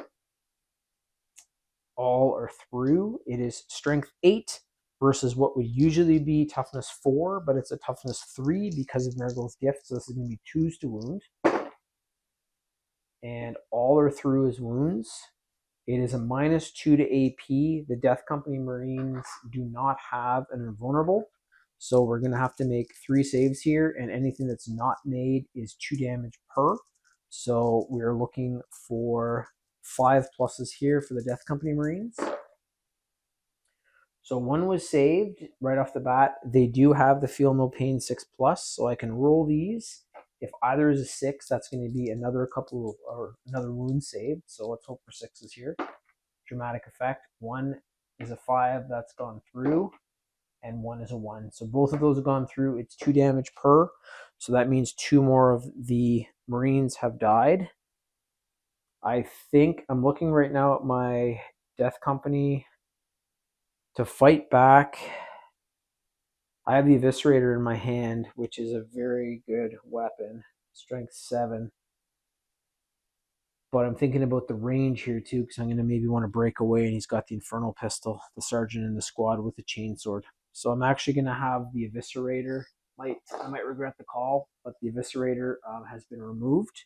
All are through. It is strength 8 versus what would usually be toughness 4, but it's a toughness 3 because of Nurgle's Gift. So this is going to be 2s to wound. And all are through as wounds. It is a -2 to AP. The Death Company Marines do not have an invulnerable. So we're going to have to make 3 saves here, and anything that's not made is 2 damage per. So we're looking for 5 pluses here for the Death Company Marines. So 1 was saved right off the bat. They do have the Feel No Pain 6+, so I can roll these. If either is a 6, that's going to be another wound saved. So let's hope for 6s here. Dramatic effect. 1 is a 5, that's gone through. And 1 is a 1. So both of those have gone through. It's 2 damage per. So that means 2 more of the Marines have died. I think I'm looking right now at my Death Company to fight back. I have the Eviscerator in my hand, which is a very good weapon. Strength 7. But I'm thinking about the range here too, because I'm going to maybe want to break away, and he's got the Infernal Pistol, the sergeant in the squad with the chainsword. So I'm actually going to have the Eviscerator. I might regret the call, but the Eviscerator has been removed.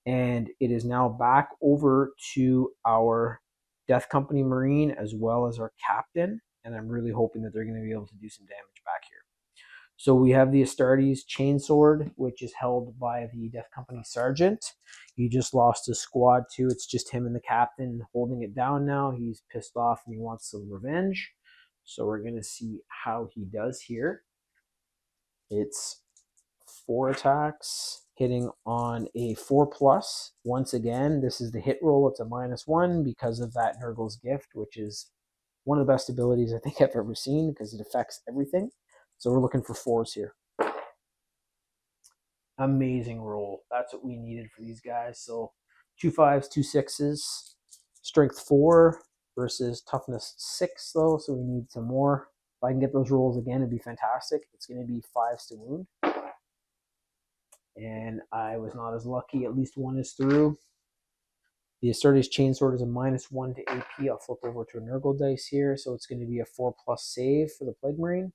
And it is now back over to our Death Company Marine as well as our captain. And I'm really hoping that they're going to be able to do some damage back here. So we have the Astartes chainsword, which is held by the Death Company Sergeant. He just lost his squad too. It's just him and the captain holding it down now. He's pissed off and he wants some revenge. So we're going to see how he does here. It's 4 attacks, hitting on a 4+. Once again, this is the hit roll. It's a -1 because of that Nurgle's Gift, which is one of the best abilities I think I've ever seen because it affects everything. So we're looking for 4s here. Amazing roll. That's what we needed for these guys. So 2 5s, 2 6s, strength 4 versus toughness 6 though, so we need some more. If I can get those rolls again, it'd be fantastic. It's going to be 5s to wound. And I was not as lucky. At least 1 is through. The Astartes chainsword is a -1 to AP. I'll flip over to a Nurgle dice here. So it's going to be a 4+ save for the Plague Marine.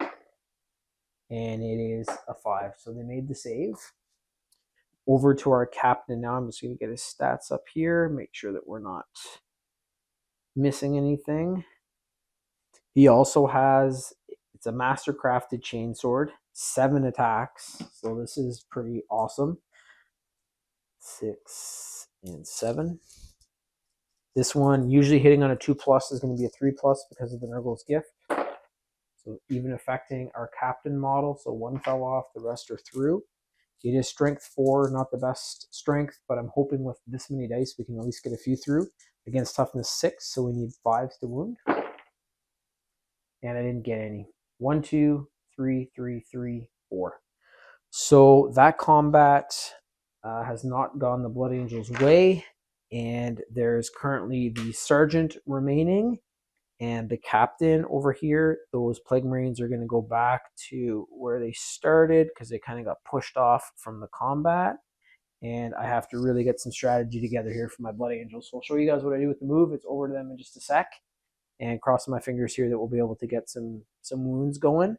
And it is a 5. So they made the save. Over to our captain now. I'm just going to get his stats up here. Make sure that we're not missing anything. He also has, it's a master-crafted chainsword. 7 attacks. So this is pretty awesome. 6 and 7. This one, usually hitting on a 2+, is going to be a 3+ because of the Nurgle's Gift. So even affecting our captain model. So 1 fell off, the rest are through. It is strength 4, not the best strength, but I'm hoping with this many dice we can at least get a few through. Against toughness 6, so we need 5s to wound. And I didn't get any. 1, 2, 3, 3, 3, 4. So that combat has not gone the Blood Angel's way. And there's currently the sergeant remaining And the captain over here, those plague marines are going to go back to where they started because they kind of got pushed off from the combat. And I have to really get some strategy together here for my Blood Angels. So I'll show you guys what I do with the move. It's over to them in just a sec. And crossing my fingers here that we'll be able to get some wounds going.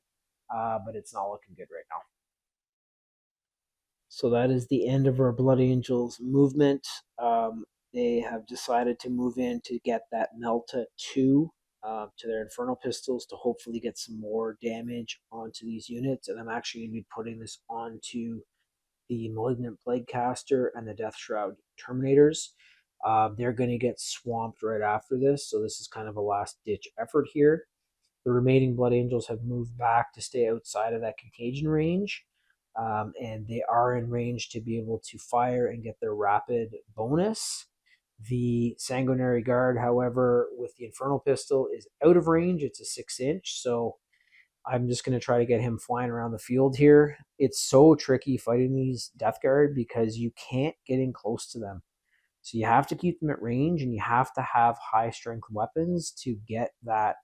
But it's not looking good right now. So that is the end of our Blood Angels movement. They have decided to move in to get that Melta 2 to their Infernal Pistols to hopefully get some more damage onto these units. And I'm actually going to be putting this onto the Malignant Plaguecaster and the Death Shroud Terminators. They're going to get swamped right after this, so this is kind of a last-ditch effort here. The remaining Blood Angels have moved back to stay outside of that contagion range, and they are in range to be able to fire and get their rapid bonus. The Sanguinary Guard, however, with the Infernal Pistol is out of range. It's a 6-inch, so I'm just going to try to get him flying around the field here. It's so tricky fighting these Death Guard because you can't get in close to them. So you have to keep them at range, and you have to have high strength weapons to get that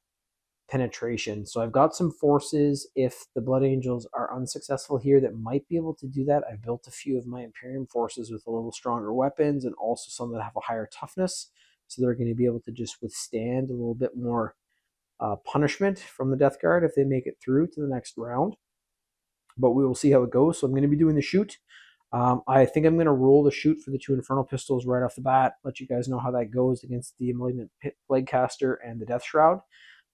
penetration. So I've got some forces, if the Blood Angels are unsuccessful here, that might be able to do that. I've built a few of my Imperium forces with a little stronger weapons and also some that have a higher toughness. So they're going to be able to just withstand a little bit more punishment from the Death Guard if they make it through to the next round. But we will see how it goes. So I'm going to be doing the shoot. I think I'm going to roll the shoot for the 2 Infernal Pistols right off the bat. Let you guys know how that goes against the Malignant Plaguecaster and the Death Shroud.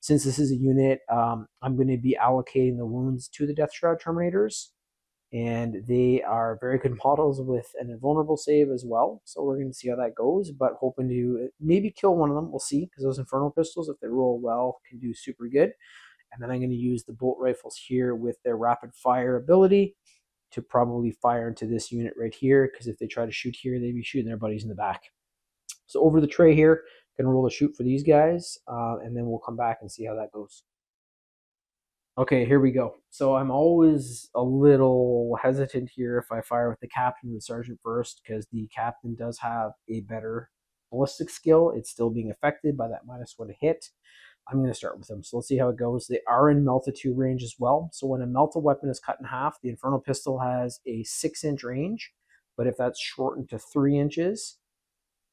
Since this is a unit, I'm going to be allocating the wounds to the Death Shroud Terminators. And they are very good models with an invulnerable save as well. So we're going to see how that goes, but hoping to maybe kill one of them. We'll see, because those Infernal Pistols, if they roll well, can do super good. And then I'm going to use the bolt rifles here with their rapid fire ability to probably fire into this unit right here, because if they try to shoot here, they'd be shooting their buddies in the back. So over the tray here, going to roll a shoot for these guys, and then we'll come back and see how that goes. Okay, here we go. So I'm always a little hesitant here if I fire with the captain and the sergeant first, because the captain does have a better ballistic skill. It's still being affected by that -1 to hit. I'm going to start with them. So let's see how it goes. They are in Melta 2 range as well. So when a Melta weapon is cut in half, the Infernal Pistol has a 6-inch range. But if that's shortened to 3 inches,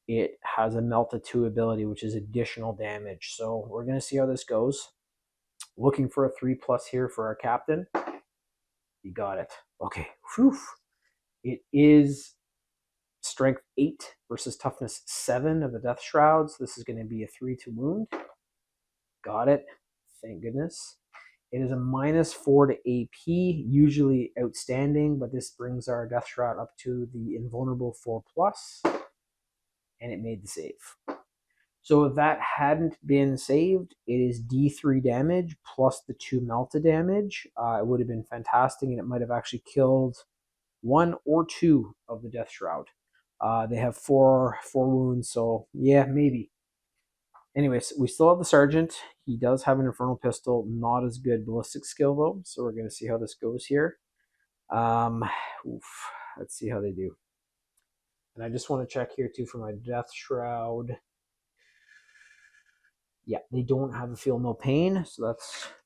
it has a Melta 2 ability, which is additional damage. So we're going to see how this goes. Looking for a 3+ here for our captain. You got it. Okay. Whew. It is strength 8 versus toughness 7 of the Death Shrouds. This is going to be a 3 to wound. Got it. Thank goodness. It is a -4 to AP, usually outstanding, but this brings our Death Shroud up to the invulnerable 4+, and it made the save. So if that hadn't been saved, it is D3 damage plus the 2 Melta damage. It would have been fantastic, and it might have actually killed 1 or 2 of the Death Shroud. They have four wounds, so yeah, maybe. Anyways, we still have the sergeant. He does have an Infernal Pistol, not as good ballistic skill though, so we're going to see how this goes here. Let's see how they do. And I just want to check here too for my Death Shroud. Yeah, they don't have a feel no pain, so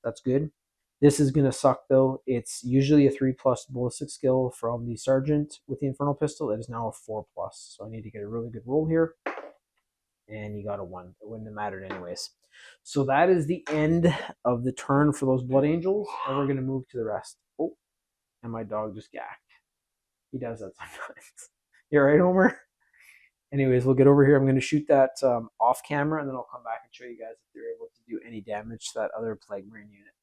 that's good. This is going to suck though. It's usually a 3+ ballistic skill from the sergeant with the Infernal Pistol. It is now a 4+, so I need to get a really good roll here. And you got a 1. It wouldn't have mattered anyways. So that is the end of the turn for those Blood Angels, and we're going to move to the rest. Oh, and my dog just gacked. He does that sometimes. You all right, Homer? Anyways, we'll get over here. I'm going to shoot that off camera, and then I'll come back and show you guys if they're able to do any damage to that other Plague Marine unit.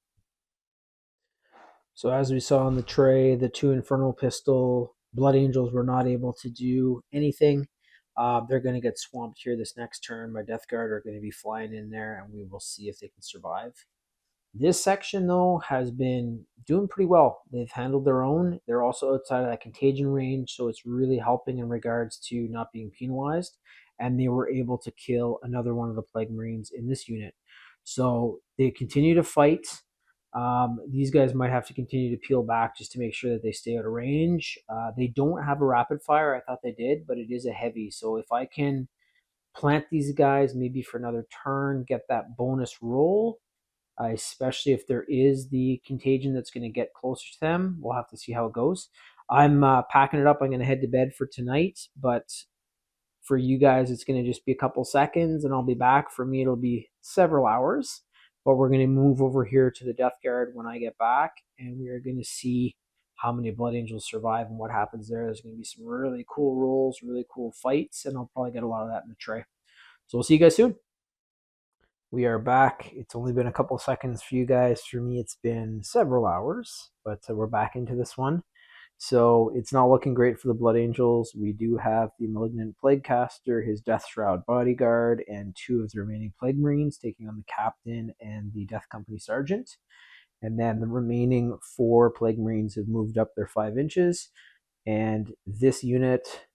So as we saw on the tray, the 2 Infernal Pistol Blood Angels were not able to do anything. They're going to get swamped here this next turn. My Death Guard are going to be flying in there, and we will see if they can survive. This section, though, has been doing pretty well. They've handled their own. They're also outside of that contagion range, so it's really helping in regards to not being penalized. And they were able to kill another one of the Plague Marines in this unit. So they continue to fight. These guys might have to continue to peel back just to make sure that they stay out of range. They don't have a rapid fire. I thought they did, but it is a heavy. So if I can plant these guys maybe for another turn, get that bonus roll, especially if there is the contagion that's going to get closer to them. We'll have to see how it goes. I'm packing it up. I'm going to head to bed for tonight, but for you guys, it's going to just be a couple seconds and I'll be back. For me, it'll be several hours, but we're going to move over here to the Death Guard when I get back, and we are going to see how many Blood Angels survive and what happens there. There's going to be some really cool rolls, really cool fights, and I'll probably get a lot of that in the tray. So we'll see you guys soon. We are back. It's only been a couple seconds for you guys. For me, it's been several hours, but we're back into this one. So it's not looking great for the Blood Angels. We do have the Malignant Plaguecaster, his Death Shroud bodyguard, and 2 of the remaining Plague Marines taking on the Captain and the Death Company Sergeant. And then the remaining 4 Plague Marines have moved up their 5 inches. And this unit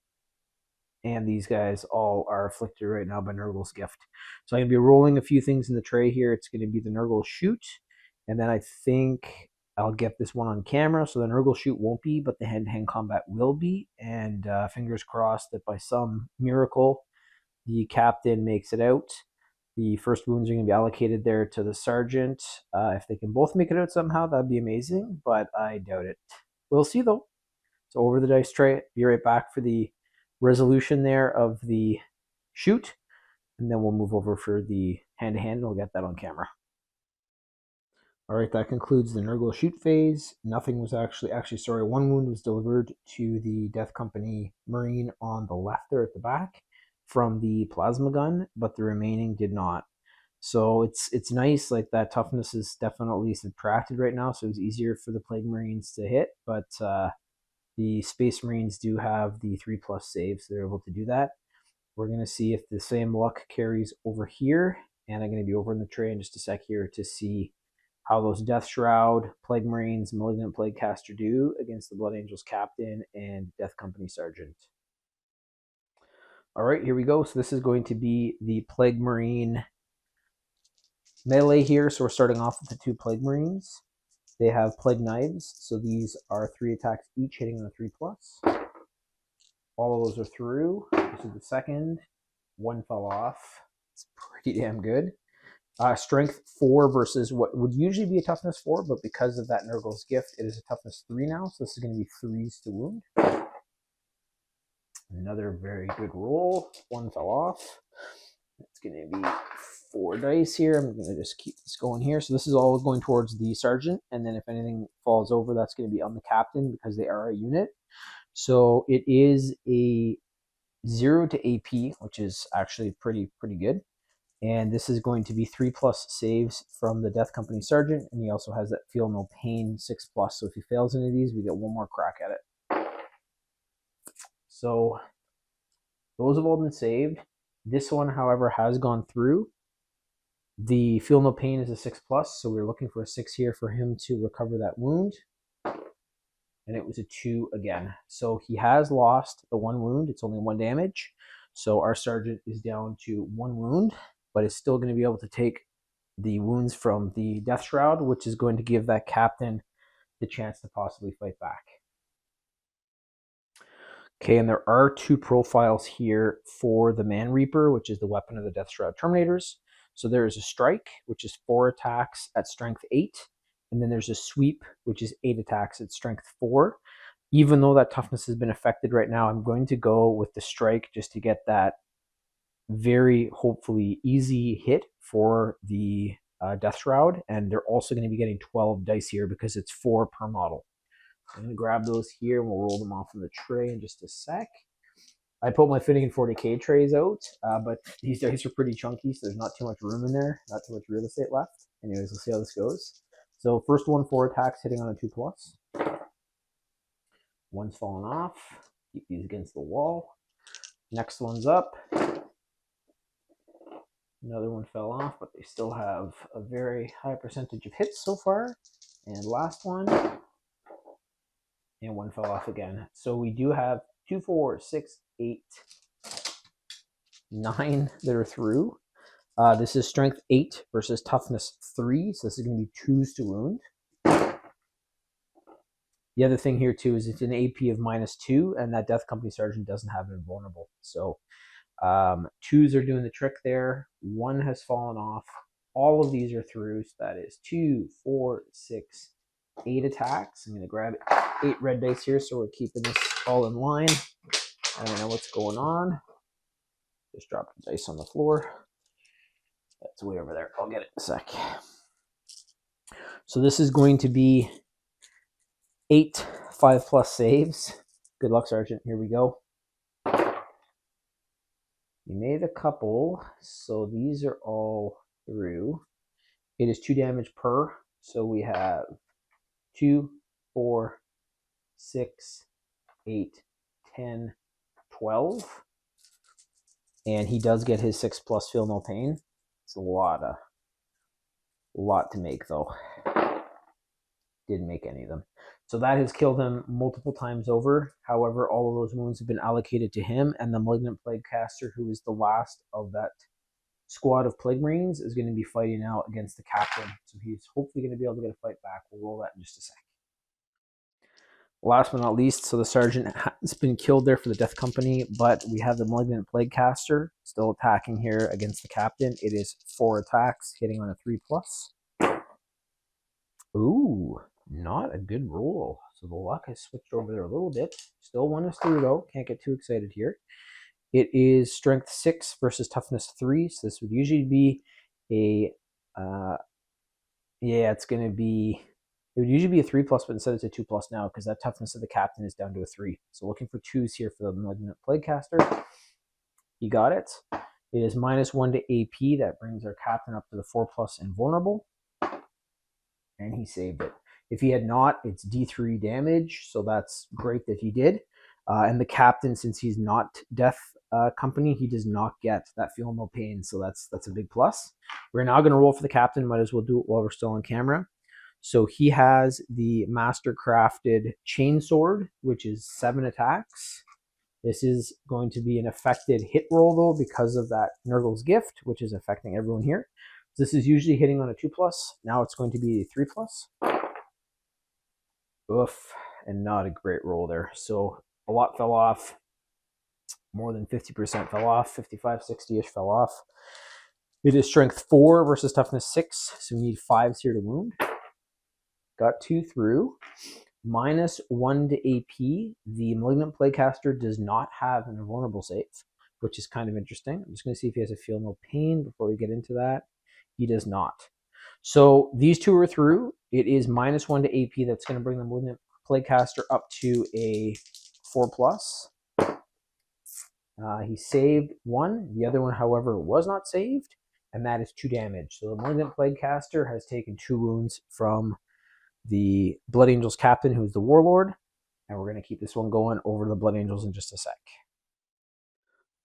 and these guys all are afflicted right now by Nurgle's Gift. So I'm going to be rolling a few things in the tray here. It's going to be the Nurgle Shoot. And then I think I'll get this one on camera. So the Nurgle Shoot won't be, but the hand-to-hand combat will be. And fingers crossed that by some miracle, the Captain makes it out. The first wounds are going to be allocated there to the Sergeant. If they can both make it out somehow, that'd be amazing, but I doubt it. We'll see, though. So over the dice tray, be right back for the resolution there of the shoot, and then we'll move over for the hand-to-hand, and we'll get that on camera. All right, that concludes the Nurgle shoot phase. Nothing was actually, one wound was delivered to the Death Company Marine on the left there at the back from the plasma gun, but the remaining did not. So it's nice, like that toughness is definitely subtracted right now, so it's easier for the Plague Marines to hit, but the Space Marines do have the 3+ saves, so they're able to do that. We're going to see if the same luck carries over here, and I'm going to be over in the tray in just a sec here to see how those Death Shroud, Plague Marines, Malignant Plaguecaster do against the Blood Angels Captain and Death Company Sergeant. All right, here we go. So this is going to be the Plague Marine melee here. So we're starting off with the 2 Plague Marines. They have Plague Knives, so these are 3 attacks each, hitting on a 3+. All of those are through. This is the second. 1 fell off. It's pretty damn good. Strength 4 versus what would usually be a toughness 4, but because of that Nurgle's Gift, it is a toughness 3 now, so this is going to be 3s to wound. Another very good roll. 1 fell off. It's going to be 4 dice here. I'm going to just keep this going here. So this is all going towards the Sergeant, and then if anything falls over, that's going to be on the Captain because they are a unit. So it is a 0 to AP, which is actually pretty good. And this is going to be 3+ saves from the Death Company Sergeant, and he also has that Feel No Pain 6+. So if he fails any of these, we get 1 more crack at it. So those have all been saved. This one, however, has gone through. The Feel No Pain is a 6+, so we're looking for a 6 here for him to recover that wound. And it was a 2 again. So he has lost the 1 wound. It's only 1 damage. So our Sergeant is down to 1 wound, but is still going to be able to take the wounds from the Death Shroud, which is going to give that Captain the chance to possibly fight back. Okay, and there are 2 profiles here for the Man Reaper, which is the weapon of the Death Shroud Terminators. So there is a Strike, which is 4 attacks at strength 8. And then there's a Sweep, which is 8 attacks at strength 4. Even though that toughness has been affected right now, I'm going to go with the Strike just to get that very, hopefully, easy hit for the Death Shroud. And they're also going to be getting 12 dice here because it's 4 per model. I'm going to grab those here and we'll roll them off on the tray in just a sec. I put my Finnigan 40K trays out, but these dice are pretty chunky, so there's not too much room in there, not too much real estate left. Anyways, we'll see how this goes. So first one, 4 attacks, hitting on a 2+. 1's fallen off. Keep these against the wall. Next one's up. Another one fell off, but they still have a very high percentage of hits so far. And last one. And 1 fell off again. So we do have 2, 4, 6, 8, 9 that are through. This is strength 8 versus toughness 3. So this is going to be 2s to wound. The other thing here too is it's an AP of -2, and that Death Company Sergeant doesn't have invulnerable. So Twos are doing the trick there. One has fallen off. All of these are through. So that is 2, 4, 6, 8 attacks. I'm going to grab 8 red dice here, so we're keeping this all in line. I don't know what's going on. Just dropped the dice on the floor. That's way over there. I'll get it in a sec. So this is going to be 8 5+ saves. Good luck, Sergeant. Here we go. You made a couple, so these are all through. It is 2 damage per, so we have 2, 4, 6, 8, 10, 12. And he does get his 6+ feel no pain. It's a lot to make, though. Didn't make any of them. So that has killed him multiple times over. However, all of those wounds have been allocated to him, and the Malignant Plague Caster, who is the last of that squad of Plague Marines, is going to be fighting out against the captain. So he's hopefully going to be able to get a fight back. We'll roll that in just a sec. Last but not least, so the Sergeant has been killed there for the Death Company, but we have the Malignant Plague Caster still attacking here against the captain. It is 4 attacks, hitting on a 3+. Ooh, not a good roll. So the luck has switched over there a little bit. Still 1 is through, though. Can't get too excited here. It is strength 6 versus toughness 3. So this would usually be a, it would usually be a 3+, but instead it's a 2+ now because that toughness of the captain is down to a 3. So looking for 2s here for the Malignant Plague Caster. You got it. It is -1 to AP. That brings our captain up to the 4+ invulnerable. And he saved it. If he had not, it's D3 damage, so that's great that he did. And the captain, since he's not Death Company, he does not get that feel no pain, so that's a big plus. We're now going to roll for the captain. Might as well do it while we're still on camera. So he has the Master Crafted Chainsword, which is 7 attacks. This is going to be an affected hit roll, though, because of that Nurgle's Gift, which is affecting everyone here. This is usually hitting on a 2+. Now it's going to be a 3+. Oof, and not a great roll there. So a lot fell off. More than 50% fell off. 55, 60-ish fell off. It is strength 4 versus toughness 6. So we need 5s here to wound. Got 2 through. -1 to AP. The Malignant Plague Caster does not have an invulnerable save, which is kind of interesting. I'm just going to see if he has a feel no pain before we get into that. He does not. So these 2 are through. It is -1 to AP. That's going to bring the Malignant Plague Caster up to a 4+. He saved 1. The other one, however, was not saved, and that is 2 damage. So the Malignant Plague Caster has taken 2 wounds from the Blood Angels captain, who's the Warlord, and we're going to keep this one going over the Blood Angels in just a sec.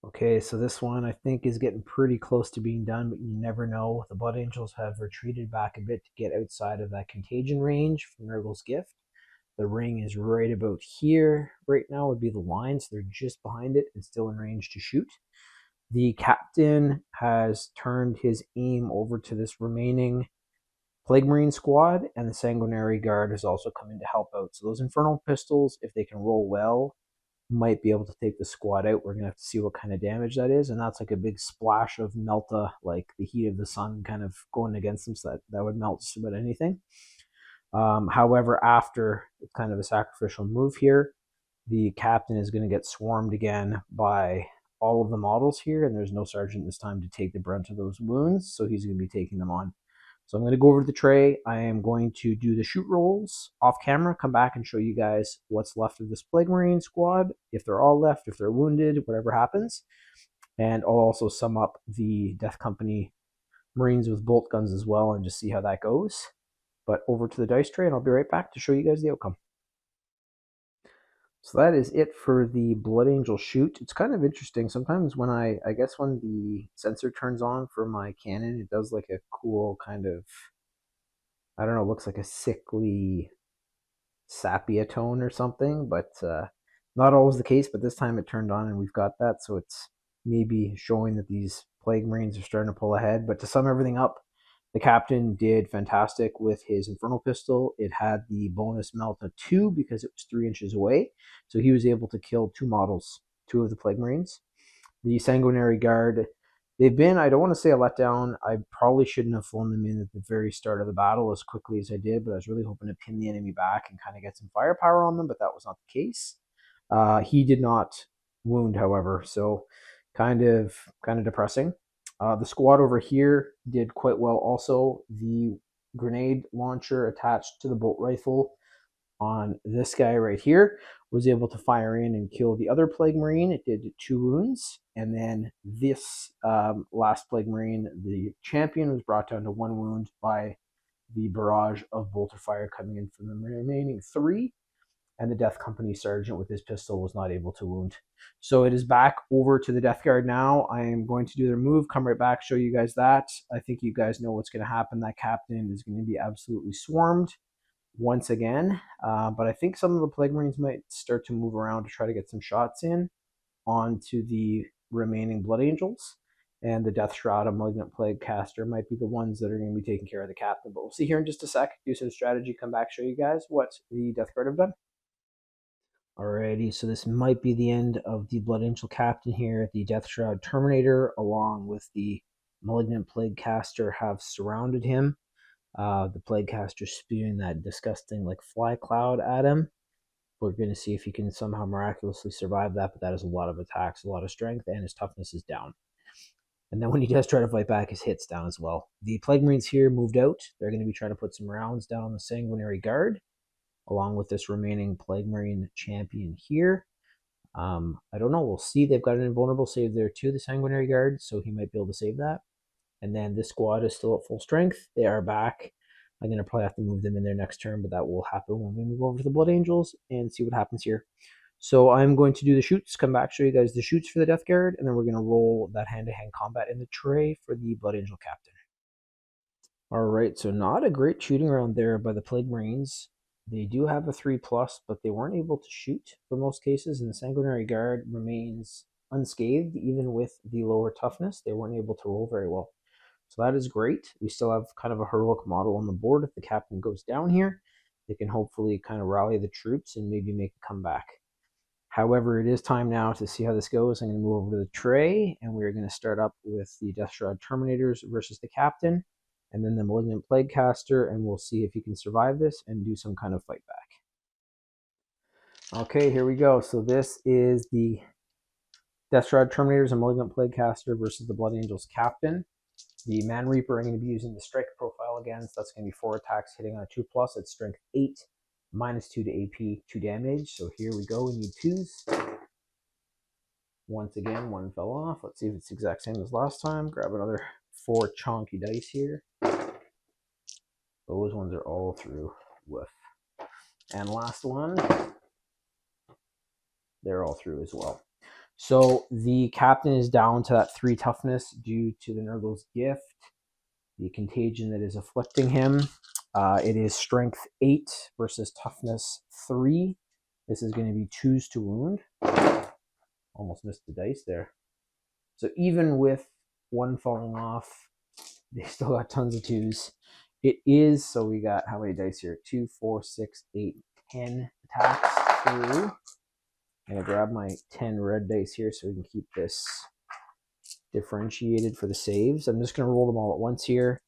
Okay, so this one I think is getting pretty close to being done, but you never know. The Blood Angels have retreated back a bit to get outside of that contagion range from Nurgle's Gift. The ring is right about here. Right now would be the line, so they're just behind it and still in range to shoot. The captain has turned his aim over to this remaining Plague Marine squad, and the Sanguinary Guard has also come in to help out. So those Infernal Pistols, if they can roll well, might be able to take the squad out. We're going to have to see what kind of damage that is, and that's like a big splash of Melta, like the heat of the sun kind of going against them, so that would melt just about anything. However, after kind of a sacrificial move here, the captain is going to get swarmed again by all of the models here, and there's no sergeant this time to take the brunt of those wounds, so he's going to be taking them on. So I'm going to go over to the tray. I am going to do the shoot rolls off camera, come back and show you guys what's left of this Plague Marine squad, if they're all left, if they're wounded, whatever happens. And I'll also sum up the Death Company Marines with bolt guns as well and just see how that goes. But over to the dice tray, and I'll be right back to show you guys the outcome. So that is it for the Blood Angel shoot. It's kind of interesting. Sometimes when I guess when the sensor turns on for my cannon, it does like a cool kind of, I don't know, looks like a sickly sepia tone or something, but not always the case. But this time it turned on and we've got that. So it's maybe showing that these Plague Marines are starting to pull ahead. But to sum everything up, the captain did fantastic with his Infernal Pistol. It had the bonus Melta 2 because it was 3 inches away. So he was able to kill 2 models, 2 of the Plague Marines. The Sanguinary Guard, they've been, I don't want to say a letdown. I probably shouldn't have flown them in at the very start of the battle as quickly as I did, but I was really hoping to pin the enemy back and kind of get some firepower on them, but that was not the case. He did not wound, however, so kind of depressing. The squad over here did quite well also. The grenade launcher attached to the bolt rifle on this guy right here was able to fire in and kill the other Plague Marine. It did 2 wounds. And then this last Plague Marine, the champion, was brought down to 1 wound by the barrage of bolter fire coming in from the remaining 3. And the Death Company Sergeant with his pistol was not able to wound. So it is back over to the Death Guard now. I am going to do their move, come right back, show you guys that. I think you guys know what's going to happen. That captain is going to be absolutely swarmed once again. But I think some of the Plague Marines might start to move around to try to get some shots in onto the remaining Blood Angels. And the Death Shroud and Malignant Plague Caster might be the ones that are going to be taking care of the captain. But we'll see here in just a sec. Do some strategy, come back, show you guys what the Death Guard have done. Alrighty, so this might be the end of the Blood Angel Captain here. The Death Shroud Terminator, along with the Malignant Plague Caster, have surrounded him. The Plague Caster spewing that disgusting like fly cloud at him. We're going to see if he can somehow miraculously survive that, but that is a lot of attacks, a lot of strength, and his toughness is down. And then when he does try to fight back, his hit's down as well. The Plague Marines here moved out. They're going to be trying to put some rounds down on the Sanguinary Guard, along with this remaining Plague Marine champion here. I don't know. We'll see. They've got an invulnerable save there too, the Sanguinary Guard, so he might be able to save that. And then this squad is still at full strength. They are back. I'm going to probably have to move them in their next turn, but that will happen when we move over to the Blood Angels and see what happens here. So I'm going to do the shoots, come back, show you guys the shoots for the Death Guard, and then we're going to roll that hand-to-hand combat in the tray for the Blood Angel Captain. All right, so not a great shooting round there by the Plague Marines. They do have a 3+, but they weren't able to shoot for most cases, and the Sanguinary Guard remains unscathed, even with the lower toughness. They weren't able to roll very well. So that is great. We still have kind of a heroic model on the board. If the captain goes down here, they can hopefully kind of rally the troops and maybe make a comeback. However, it is time now to see how this goes. I'm going to move over to the tray, and we're going to start up with the Death Shroud Terminators versus the captain, and then the Malignant Plague Caster, and we'll see if he can survive this and do some kind of fight back. Okay, here we go. So this is the Death Shroud Terminators and Malignant Plague Caster versus the Blood Angels Captain. The Man Reaper, I'm going to be using the strike profile again, so that's going to be 4 attacks hitting on a 2+. It's strength 8, -2 to AP, 2 damage. So here we go, we need 2s. Once again, 1 fell off. Let's see if it's the exact same as last time. Grab another 4 chonky dice here. Those ones are all through. Woof. And last one, they're all through as well. So the captain is down to that 3 toughness due to the Nurgle's gift, the contagion that is afflicting him. It is strength 8 versus toughness 3. This is going to be 2s to wound. Almost missed the dice there. So even with 1 falling off, they still got tons of 2s. It is, so we got how many dice here? 2, 4, 6, 8, 10 attacks through. I'm going to grab my 10 red dice here so we can keep this differentiated for the saves. I'm just going to roll them all at once here.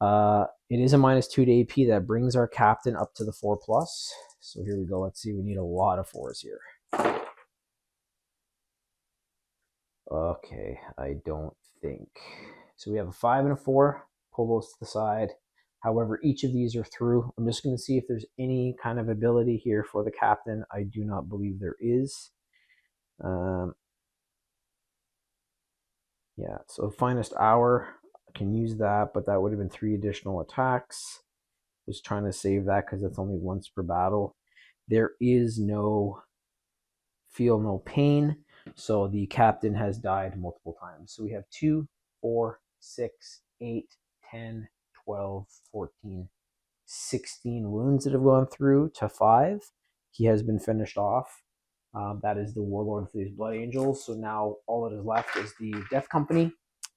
It is a -2 to AP. That brings our captain up to the 4+. So here we go. Let's see. We need a lot of 4s here. Okay, I don't think. So we have a 5 and a 4. Pull those to the side. However, each of these are through. I'm just going to see if there's any kind of ability here for the captain. I do not believe there is. Yeah, so Finest Hour, I can use that, but that would have been 3 additional attacks. Was trying to save that because it's only once per battle. There is no Feel No Pain, so the captain has died multiple times. So we have 2, 4, 6, 8, 10, 12, 14, 16 wounds that have gone through to 5. He has been finished off. That is the Warlord for these Blood Angels. So now all that is left is the Death Company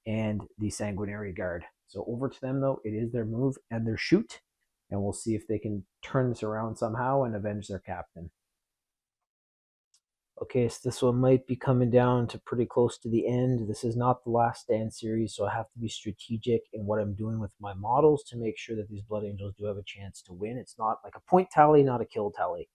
and the Sanguinary Guard. So over to them, though. It is their move and their shoot. And we'll see if they can turn this around somehow and avenge their captain. Okay, so this one might be coming down to pretty close to the end. This is not the last stand series, so I have to be strategic in what I'm doing with my models to make sure that these Blood Angels do have a chance to win. It's not like a point tally, not a kill tally.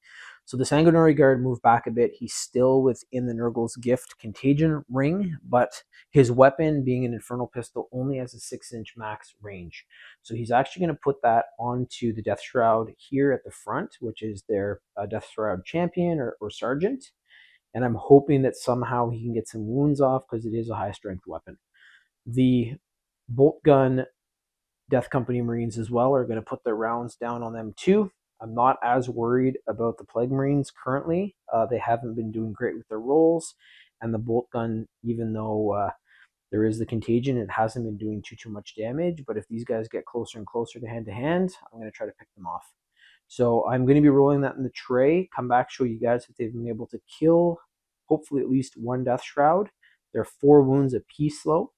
So the Sanguinary Guard moved back a bit. He's still within the Nurgle's Gift Contagion ring, but his weapon, being an Infernal Pistol, only has a 6-inch max range. So he's actually going to put that onto the Death Shroud here at the front, which is their Death Shroud champion or sergeant. And I'm hoping that somehow he can get some wounds off because it is a high strength weapon. The bolt gun Death Company Marines as well are going to put their rounds down on them too. I'm not as worried about the Plague Marines currently. They haven't been doing great with their rolls, and the bolt gun, even though there is the contagion, it hasn't been doing too much damage. But if these guys get closer and closer to hand, I'm going to try to pick them off. So I'm going to be rolling that in the tray, come back, show you guys if they've been able to kill hopefully at least one Death Shroud. They're 4 wounds apiece though,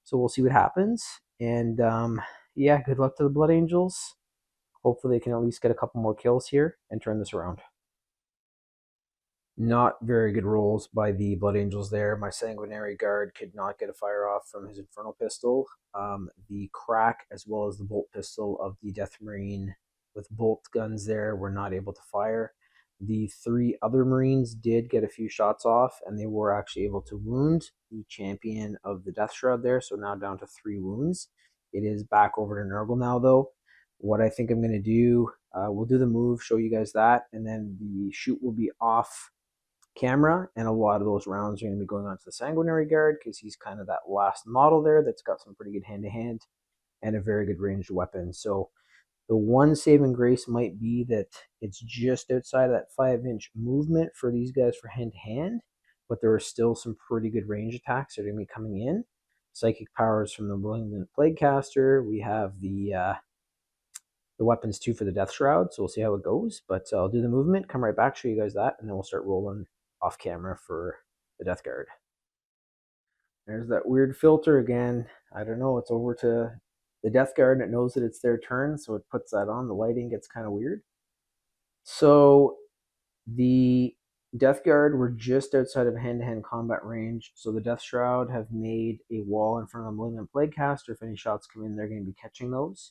so we'll see what happens. And yeah, good luck to the Blood Angels. Hopefully they can at least get a couple more kills here and turn this around. Not very good rolls by the Blood Angels there. My Sanguinary Guard could not get a fire off from his Infernal Pistol. The crack as well as the bolt pistol of the Death Marine with bolt guns there were not able to fire. The 3 other Marines did get a few shots off, and they were actually able to wound the champion of the Death Shroud there, so now down to 3 wounds. It is back over to Nurgle now, though. What I think I'm going to do, we'll do the move, show you guys that, and then the shoot will be off camera, and a lot of those rounds are going to be going on to the Sanguinary Guard because he's kind of that last model there that's got some pretty good hand-to-hand and a very good ranged weapon. So the one saving grace might be that it's just outside of that 5-inch movement for these guys for hand-to-hand, but there are still some pretty good range attacks that are going to be coming in. Psychic powers from the Malignant Plaguecaster. We have the weapons too for the Death Shroud, so we'll see how it goes. But I'll do the movement, come right back, show you guys that, and then we'll start rolling off camera for the Death Guard. There's that weird filter again. I don't know, it's over to the Death Guard and it knows that it's their turn, so it puts that on. The lighting gets kind of weird. So the Death Guard were just outside of hand-to-hand combat range, so the Death Shroud have made a wall in front of the Malignant Plaguecaster. If any shots come in, they're going to be catching those.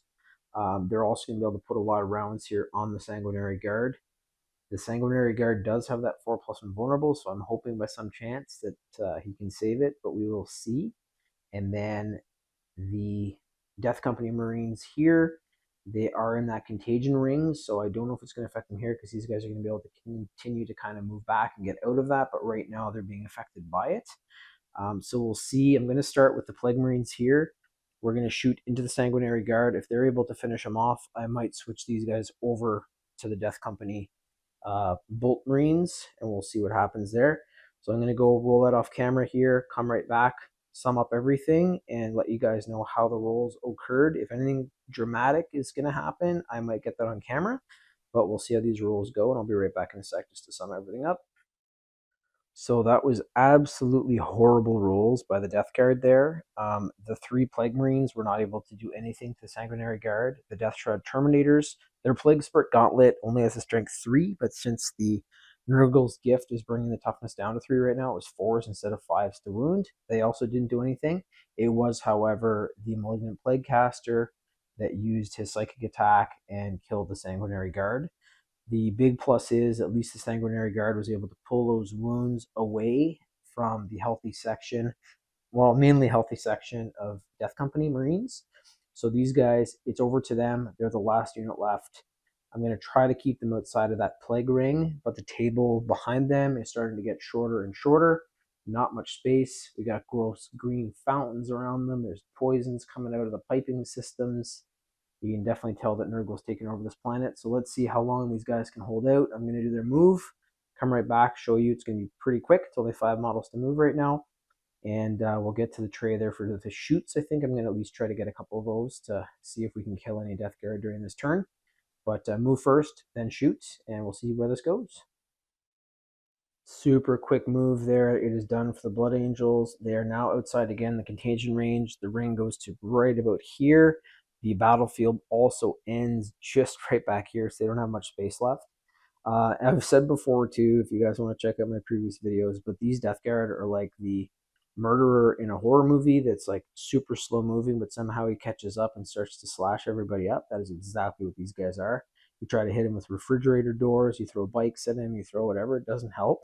They're also going to be able to put a lot of rounds here on the Sanguinary Guard. The Sanguinary Guard does have that 4+ invulnerable, so I'm hoping by some chance that he can save it, but we will see. And then the Death Company Marines here, they are in that contagion ring, so I don't know if it's going to affect them here because these guys are going to be able to continue to kind of move back and get out of that, but right now they're being affected by it. So we'll see. I'm going to start with the Plague Marines here. We're going to shoot into the Sanguinary Guard. If they're able to finish them off, I might switch these guys over to the Death Company Bolt Marines, and we'll see what happens there. So I'm going to go roll that off camera here, come right back, sum up everything, and let you guys know how the rolls occurred. If anything dramatic is going to happen, I might get that on camera, but we'll see how these rolls go, and I'll be right back in a sec just to sum everything up. So that was absolutely horrible rolls by the Death Guard there. The 3 Plague Marines were not able to do anything to the Sanguinary Guard. The Death Shroud Terminators, their Plague Spurt Gauntlet only has a strength 3, but since the Nurgle's Gift is bringing the toughness down to 3 right now, it was 4s instead of 5s to wound. They also didn't do anything. It was, however, the Malignant Plaguecaster that used his Psychic Attack and killed the Sanguinary Guard. The big plus is at least the Sanguinary Guard was able to pull those wounds away from the healthy section, well, mainly healthy section of Death Company Marines. So these guys, it's over to them. They're the last unit left. I'm going to try to keep them outside of that plague ring, but the table behind them is starting to get shorter and shorter. Not much space. We got gross green fountains around them. There's poisons coming out of the piping systems. You can definitely tell that Nurgle's taking over this planet. So let's see how long these guys can hold out. I'm going to do their move, come right back, show you. It's going to be pretty quick. It's only 5 models to move right now. And we'll get to the tray there for the shoots. I think I'm going to at least try to get a couple of those to see if we can kill any Death Guard during this turn. But move first, then shoot, and we'll see where this goes. Super quick move there. It is done for the Blood Angels. They are now outside again the contagion range. The ring goes to right about here. The battlefield also ends just right back here, so they don't have much space left. I've said before too, if you guys want to check out my previous videos, but these Death Guard are like the murderer in a horror movie that's like super slow moving, but somehow he catches up and starts to slash everybody up. That is exactly what these guys are. You try to hit him with refrigerator doors, you throw bikes at him, you throw whatever, it doesn't help.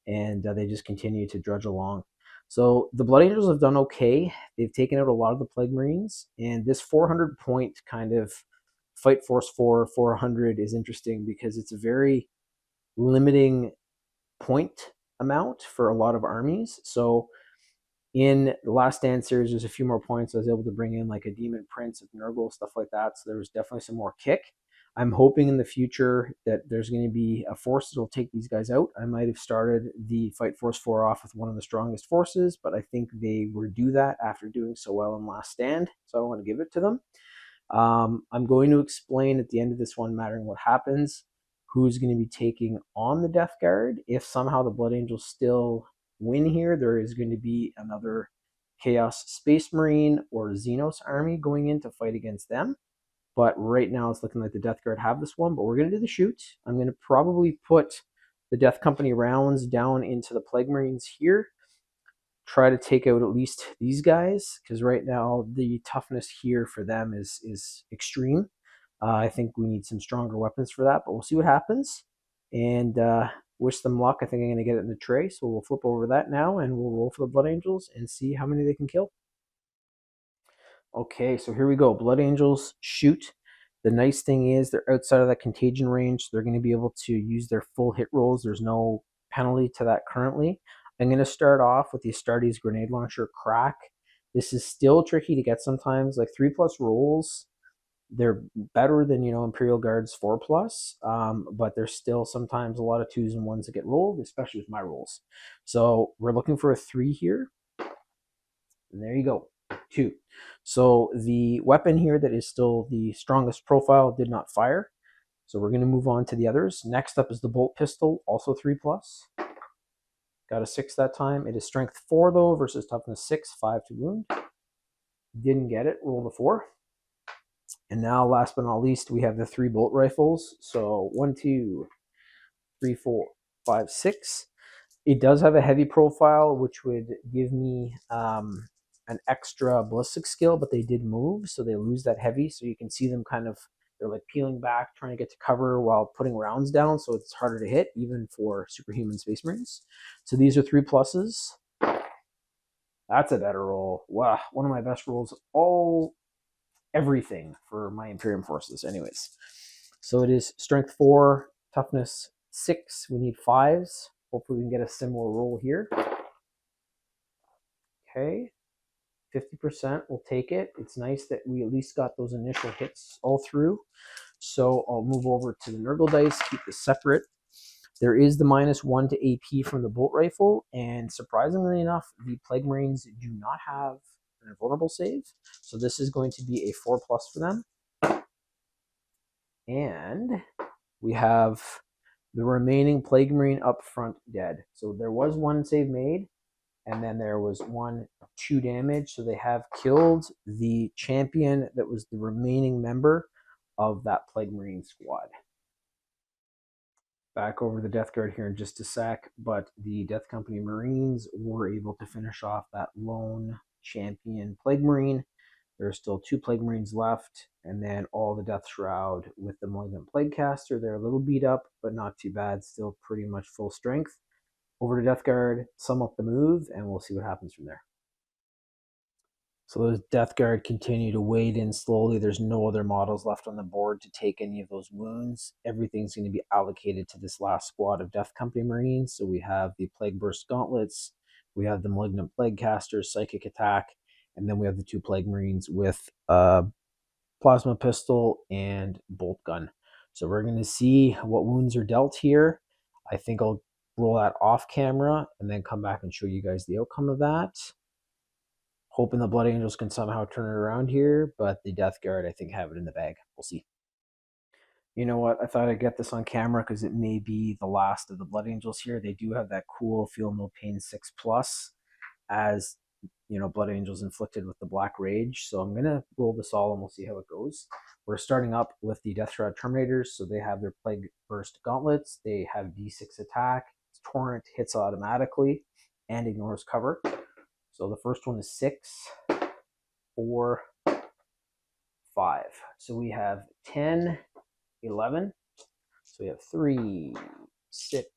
And they just continue to drudge along. So the Blood Angels have done okay. They've taken out a lot of the Plague Marines, and this 400 point kind of Fight Force 400 is interesting because it's a very limiting point amount for a lot of armies. So in the Last Stand series, there's a few more points. I was able to bring in like a Demon Prince of Nurgle, stuff like that. So there was definitely some more kick. I'm hoping in the future that there's going to be a force that will take these guys out. I might have started the Fight Force 4 off with one of the strongest forces, but I think they were due that after doing so well in Last Stand. So I want to give it to them. I'm going to explain at the end of this one, mattering what happens, who's going to be taking on the Death Guard. If somehow the Blood Angels still win here, there is going to be another Chaos Space Marine or Xenos army going in to fight against them. But right now it's looking like the Death Guard have this one, but we're going to do the shoot. I'm going to probably put the Death Company rounds down into the Plague Marines here. Try to take out at least these guys, because right now the toughness here for them is extreme. I think we need some stronger weapons for that, but we'll see what happens. And wish them luck. I think I'm going to get it in the tray, so we'll flip over that now, and we'll roll for the Blood Angels and see how many they can kill. Okay, so here we go. Blood Angels shoot. The nice thing is they're outside of that contagion range. So they're going to be able to use their full hit rolls. There's no penalty to that currently. I'm going to start off with the Astartes Grenade Launcher Crack. This is still tricky to get sometimes. Like 3+ rolls, they're better than, Imperial Guard's 4+, but there's still sometimes a lot of 2s and 1s that get rolled, especially with my rolls. So we're looking for a 3 here. And there you go. 2. So the weapon here that is still the strongest profile did not fire. So we're going to move on to the others. Next up is the bolt pistol, also 3+. Got a 6 that time. It is strength 4 though versus toughness 6, 5 to wound. Didn't get it. Roll the 4. And now, last but not least, we have the 3 bolt rifles. So 1, 2, 3, 4, 5, 6. It does have a heavy profile, which would give me an extra ballistic skill, but they did move, so they lose that heavy. So you can see them kind of, they're like peeling back, trying to get to cover while putting rounds down, so it's harder to hit, even for superhuman Space Marines. So these are 3+. That's a better roll. Wow, one of my best rolls of everything for my Imperium forces. Anyways, so it is strength 4, toughness 6. We need 5s. Hopefully we can get a similar roll here. Okay, 50%, we'll take it. It's nice that we at least got those initial hits all through. So I'll move over to the Nurgle dice, keep this separate. There is the -1 to AP from the bolt rifle, and surprisingly enough, the Plague Marines do not have an invulnerable save. So this is going to be a 4+ for them. And we have the remaining Plague Marine up front dead. So there was 1 save made, and then there was 2 damage. So they have killed the champion that was the remaining member of that Plague Marine squad. Back over the Death Guard here in just a sec, but the Death Company Marines were able to finish off that lone champion Plague Marine. There are still 2 Plague Marines left, and then all the Death Shroud with the Malignant Plague Caster. They're a little beat up, but not too bad. Still pretty much full strength. Over to Death Guard, sum up the move, and we'll see what happens from there. So those Death Guard continue to wade in slowly. There's no other models left on the board to take any of those wounds. Everything's going to be allocated to this last squad of Death Company Marines. So we have the Plague Burst Gauntlets, we have the Malignant Plague Casters, Psychic Attack, and then we have the 2 Plague Marines with Plasma Pistol and Bolt Gun. So we're going to see what wounds are dealt here. I think I'll roll that off camera and then come back and show you guys the outcome of that. Hoping the Blood Angels can somehow turn it around here, but the Death Guard, I think, have it in the bag. We'll see. You know what? I thought I'd get this on camera because it may be the last of the Blood Angels here. They do have that cool Feel No Pain 6+, as Blood Angels inflicted with the Black Rage. So I'm going to roll this all and we'll see how it goes. We're starting up with the Death Shroud Terminators. So they have their Plague Burst Gauntlets. They have D6 attack. Torrent hits automatically and ignores cover. So the first one is 6, 4, 5. So we have 10, 11. So we have 3, 6,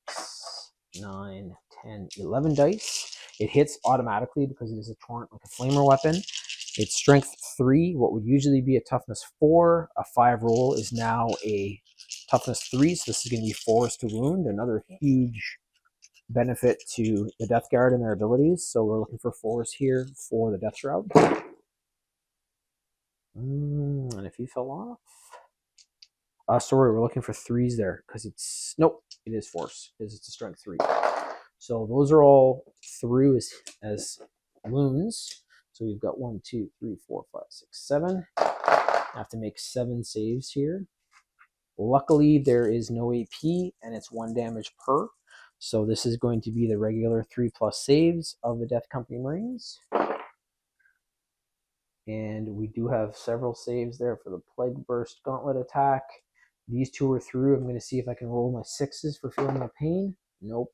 9, 10, 11 dice. It hits automatically because it is a torrent like a flamer weapon. It's strength 3, what would usually be a toughness 4. A 5 roll is now a toughness 3, so this is going to be force to wound, another huge benefit to the Death Guard and their abilities. So we're looking for 4s here for the Death Shroud. And if he fell off, sorry, we're looking for 3s there because it's nope, it is force because it's a strength 3. So those are all through as wounds. So we've got 1, 2, 3, 4, 5, 6, 7. I have to make 7 saves here. Luckily, there is no AP and it's 1 damage per. So this is going to be the regular 3+ saves of the Death Company Marines. And we do have several saves there for the Plague Burst Gauntlet attack. These 2 are through. I'm going to see if I can roll my 6s for feeling no pain. Nope.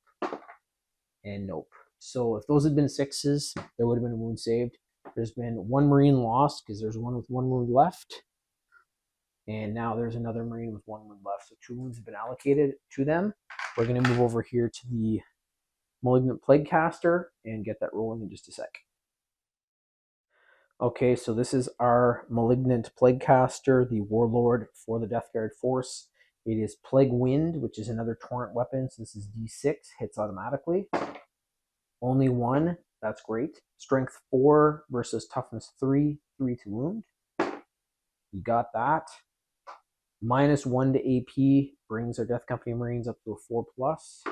And nope. So if those had been 6s, there would have been a wound saved. There's been 1 Marine lost because there's one with 1 wound left. And now there's another Marine with 1 wound left. So 2 wounds have been allocated to them. We're going to move over here to the Malignant Plague Caster and get that rolling in just a sec. Okay, so this is our Malignant Plague Caster, the Warlord for the Death Guard force. It is Plague Wind, which is another torrent weapon. So this is D6, hits automatically. Only 1, that's great. Strength 4 versus toughness 3, 3 to wound. You got that. -1 to AP brings our Death Company Marines up to a 4+.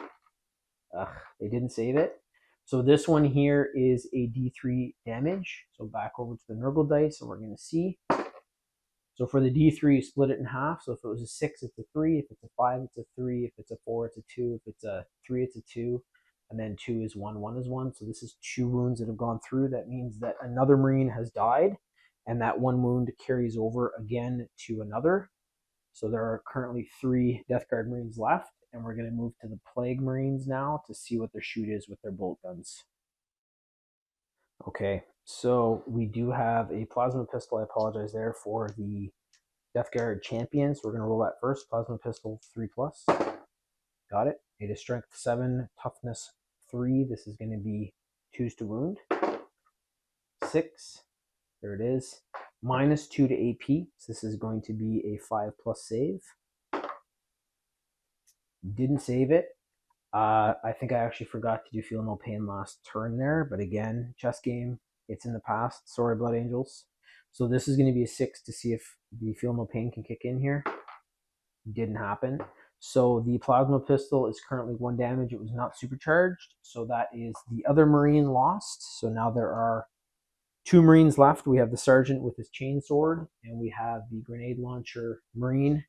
They didn't save it. So this one here is a D3 damage. So back over to the Nurgle dice, and we're going to see. So for the D3, you split it in half. So if it was a 6, it's a 3. If it's a 5, it's a 3. If it's a 4, it's a 2. If it's a 3, it's a 2. And then 2 is 1, 1 is 1. So this is 2 wounds that have gone through. That means that another Marine has died, and that 1 wound carries over again to another. So there are currently 3 Death Guard Marines left. And we're going to move to the Plague Marines now to see what their shoot is with their bolt guns. Okay, so we do have a Plasma Pistol. I apologize there for the Death Guard Champions. We're going to roll that first. Plasma Pistol 3+. Got it. It is Strength 7, Toughness 3. This is going to be 2s to wound. 6. There it is. -2 to AP. So this is going to be a 5+ save. Didn't save it. I think I actually forgot to do Feel No Pain last turn there, but again, chess game, it's in the past. Sorry, Blood Angels. So this is going to be a 6 to see if the Feel No Pain can kick in here. Didn't happen. So the Plasma Pistol is currently 1 damage. It was not supercharged, so that is the other Marine lost. So now there are 2 Marines left. We have the Sergeant with his chainsword, and we have the Grenade Launcher Marine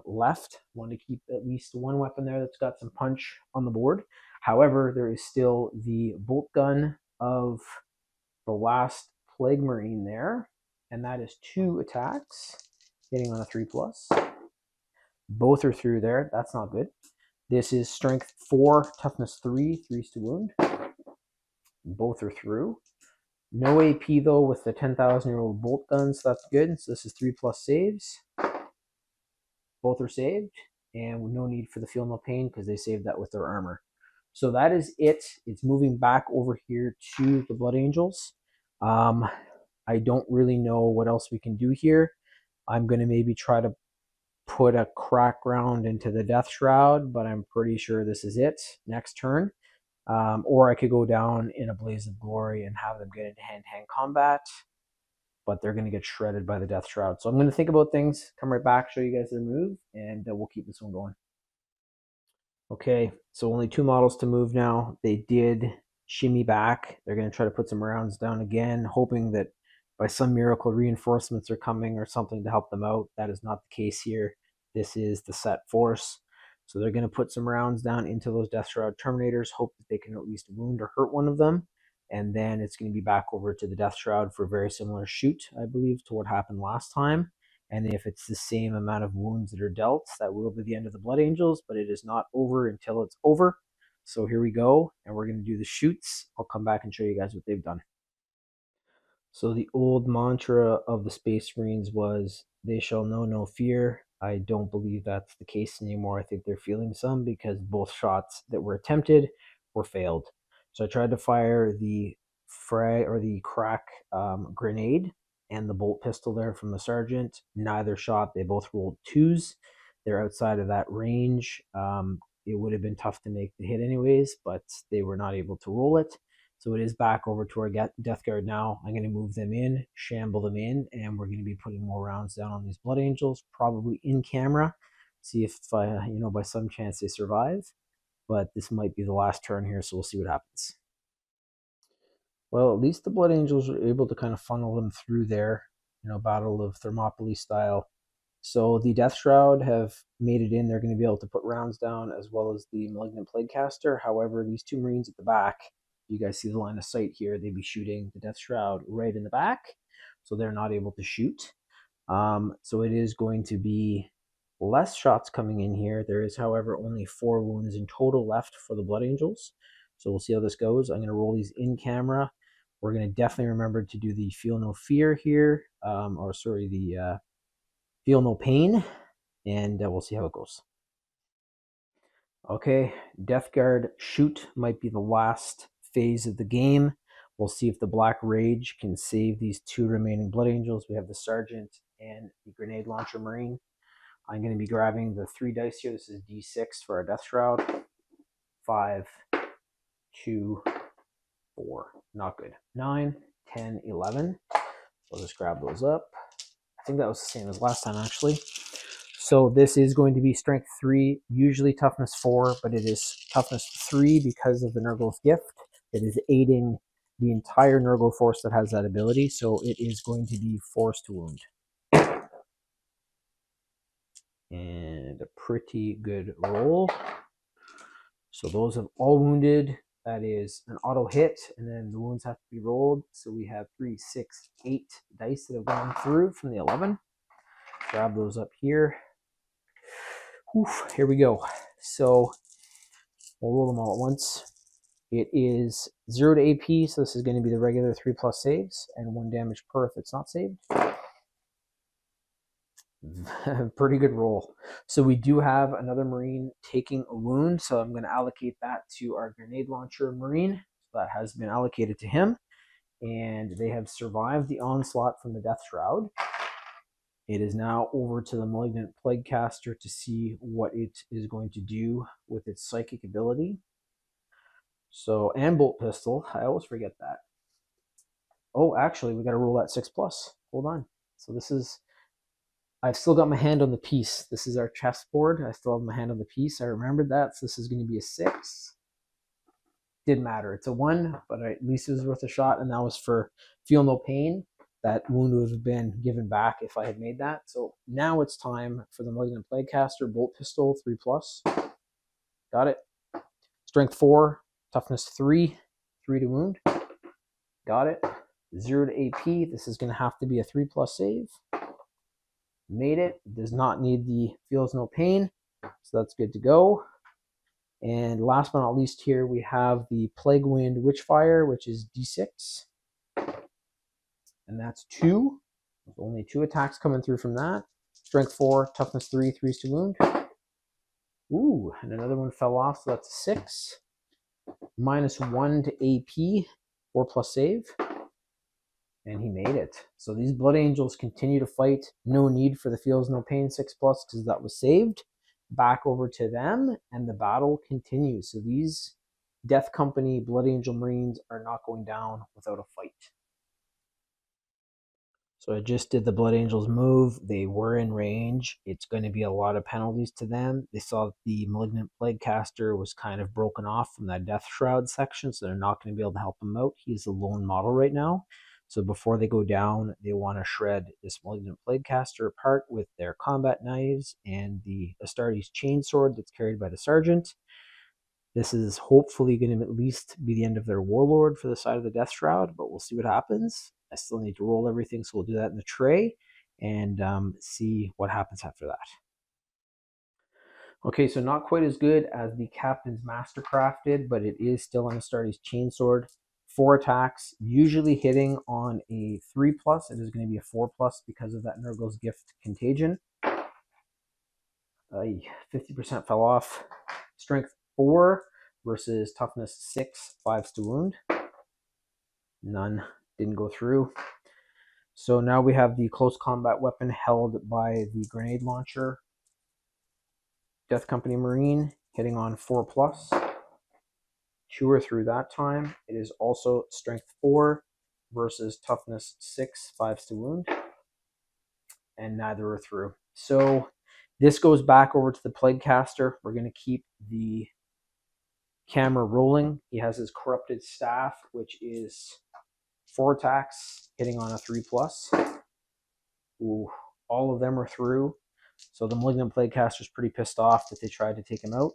left. Want to keep at least 1 weapon there that's got some punch on the board. However, there is still the bolt gun of the last Plague Marine there, and that is 2 attacks, hitting on a 3+. Both are through there. That's not good. This is Strength 4, Toughness 3, 3s to wound. Both are through. No AP though with the 10,000-year-old bolt guns. So that's good. So this is 3+ saves. Both are saved, and no need for the Feel No Pain because they saved that with their armor. So that is it. It's moving back over here to the Blood Angels. I don't really know what else we can do here. I'm going to maybe try to put a crack round into the Death Shroud, but I'm pretty sure this is it next turn. Or I could go down in a Blaze of Glory and have them get into hand-to-hand combat. But they're going to get shredded by the Death Shroud. So I'm going to think about things, come right back, show you guys their move, and we'll keep this one going. Okay, so only 2 models to move now. They did shimmy back. They're going to try to put some rounds down again, hoping that by some miracle reinforcements are coming or something to help them out. That is not the case here. This is the set force. So they're going to put some rounds down into those Death Shroud Terminators, hope that they can at least wound or hurt one of them. and then it's going to be back over to the Death Shroud for a very similar shoot, I believe, to what happened last time. And if it's the same amount of wounds that are dealt, that will be the end of the Blood Angels, but it is not over until it's over. So here we go, and we're going to do the shoots. I'll come back and show you guys what they've done. So the old mantra of the Space Marines was, they shall know no fear. I don't believe that's the case anymore. I think they're feeling some, because both shots that were attempted were failed. So I tried to fire the crack grenade and the bolt pistol there from the sergeant. Neither shot. They both rolled 2s. They're outside of that range. It would have been tough to make the hit anyways, but they were not able to roll it. So it is back over to our Death Guard now. I'm going to move them in, shamble them in, and we're going to be putting more rounds down on these Blood Angels, probably in camera. See if, by some chance they survive. But this might be the last turn here, so we'll see what happens. Well, at least the Blood Angels are able to kind of funnel them through there, Battle of Thermopylae style. So the Death Shroud have made it in. They're going to be able to put rounds down, as well as the Malignant Plaguecaster. However, these 2 Marines at the back, you guys see the line of sight here, they'd be shooting the Death Shroud right in the back, so they're not able to shoot. So it is going to be less shots coming in here. There is, however, only 4 wounds in total left for the Blood Angels. So we'll see how this goes. I'm going to roll these in camera. We're going to definitely remember to do the Feel No Fear here, the Feel No Pain, and we'll see how it goes. Okay, Death Guard shoot might be the last phase of the game. We'll see if the Black Rage can save these 2 remaining Blood Angels. We have the Sergeant and the Grenade Launcher Marine. I'm going to be grabbing the 3 dice here. This is D6 for our Death Shroud. 5, 2, 4. Not good. 9, 10, 11. So I'll just grab those up. I think that was the same as last time, actually. So this is going to be Strength 3, usually Toughness 4, but it is Toughness 3 because of the Nurgle's Gift. It is aiding the entire Nurgle force that has that ability, so it is going to be Force to Wound. And a pretty good roll. So those have all wounded. That is an auto hit, and then the wounds have to be rolled. So we have 3, 6, 8 dice that have gone through from the 11. Grab those up here. Oof, here we go. So we'll roll them all at once. It is 0 to AP, so this is going to be the regular 3+ saves, and 1 damage per if it's not saved. Pretty good roll. So we do have another Marine taking a wound, so I'm going to allocate that to our Grenade Launcher Marine. So that has been allocated to him, and they have survived the onslaught from the Death Shroud. It is now over to the Malignant Plaguecaster to see what it is going to do with its psychic ability. So, and Bolt Pistol. I always forget that. Oh, actually, we got to roll that 6+. Hold on. So this is... I've still got my hand on the piece. This is our chessboard. I still have my hand on the piece. I remembered that. So this is going to be a 6. Didn't matter. It's a 1, but at least it was worth a shot. And that was for Feel No Pain. That wound would have been given back if I had made that. So now it's time for the Malignant Plaguecaster. Bolt Pistol, 3+. Got it. Strength 4, Toughness 3, 3 to wound. Got it. 0 to AP. This is going to have to be a 3+ save. Made it. Does not need the Feels No Pain. So that's good to go. And last but not least here, we have the Plague Wind Witchfire, which is D6. And that's 2. There's only 2 attacks coming through from that. Strength 4, Toughness 3, 3s to wound. Ooh, and another one fell off, so that's a 6. -1 to AP, 4+ save. And he made it. So these Blood Angels continue to fight. No need for the Feels No Pain 6+, because that was saved. Back over to them, and the battle continues. So these Death Company Blood Angel Marines are not going down without a fight. So I just did the Blood Angels move. They were in range. It's going to be a lot of penalties to them. They saw that the Malignant Plaguecaster was kind of broken off from that Death Shroud section, so they're not going to be able to help him out. He's a lone model right now. So before they go down, they want to shred this Malignant Plaguecaster apart with their combat knives and the Astartes chainsword that's carried by the Sergeant. This is hopefully going to at least be the end of their warlord for the side of the Death Shroud, but we'll see what happens. I still need to roll everything, so we'll do that in the tray and see what happens after that. Okay, so not quite as good as the Captain's Mastercrafted, but it is still an Astartes Chainsword. 4 attacks, usually hitting on a 3+. It is going to be a 4+ because of that Nurgle's Gift Contagion. 50% fell off. Strength 4 versus Toughness 6, 5s to wound. None, didn't go through. So now we have the close combat weapon held by the grenade launcher. Death Company Marine hitting on 4+. 2 are through that time. It is also strength 4 versus toughness 6, 5s to wound. And neither are through. So this goes back over to the Plaguecaster. We're going to keep the camera rolling. He has his Corrupted Staff, which is 4 attacks, hitting on a 3+. Ooh, all of them are through. So the Malignant Plaguecaster is pretty pissed off that they tried to take him out.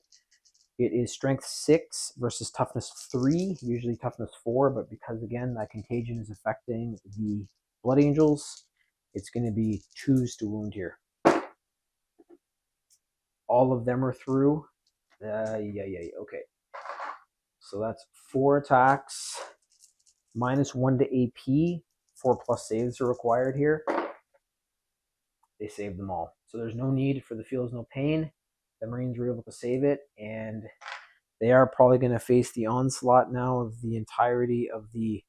It is strength 6 versus toughness 3, usually toughness 4, but because, again, that contagion is affecting the Blood Angels, it's going to be 2s to wound here. All of them are through. Okay. So that's 4 attacks, -1 to AP, 4+ saves are required here. They saved them all. So there's no need for the Feels No Pain. The Marines were able to save it, and they are probably going to face the onslaught now of the entirety of the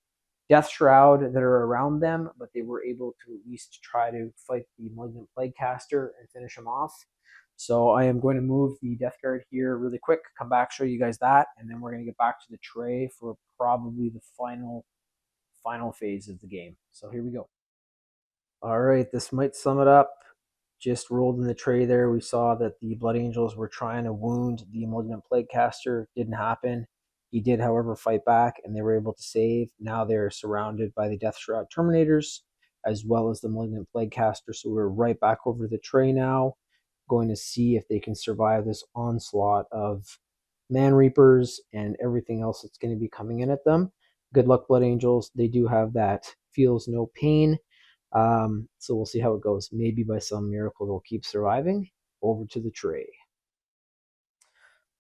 Death Shroud that are around them, but they were able to at least try to fight the Malignant Plaguecaster and finish him off. So I am going to move the Death Guard here really quick, come back, show you guys that, and then we're going to get back to the tray for probably the final phase of the game. So here we go. All right, this might sum it up. Just rolled in the tray there. We saw that the Blood Angels were trying to wound the Malignant Plaguecaster. Didn't happen. He did, however, fight back, and they were able to save. Now they're surrounded by the Death Shroud Terminators, as well as the Malignant Plaguecaster. So we're right back over the tray now, going to see if they can survive this onslaught of Man Reapers and everything else that's going to be coming in at them. Good luck, Blood Angels. They do have that Feels No Pain. So we'll see how it goes. Maybe by some miracle they'll keep surviving. Over to the tray.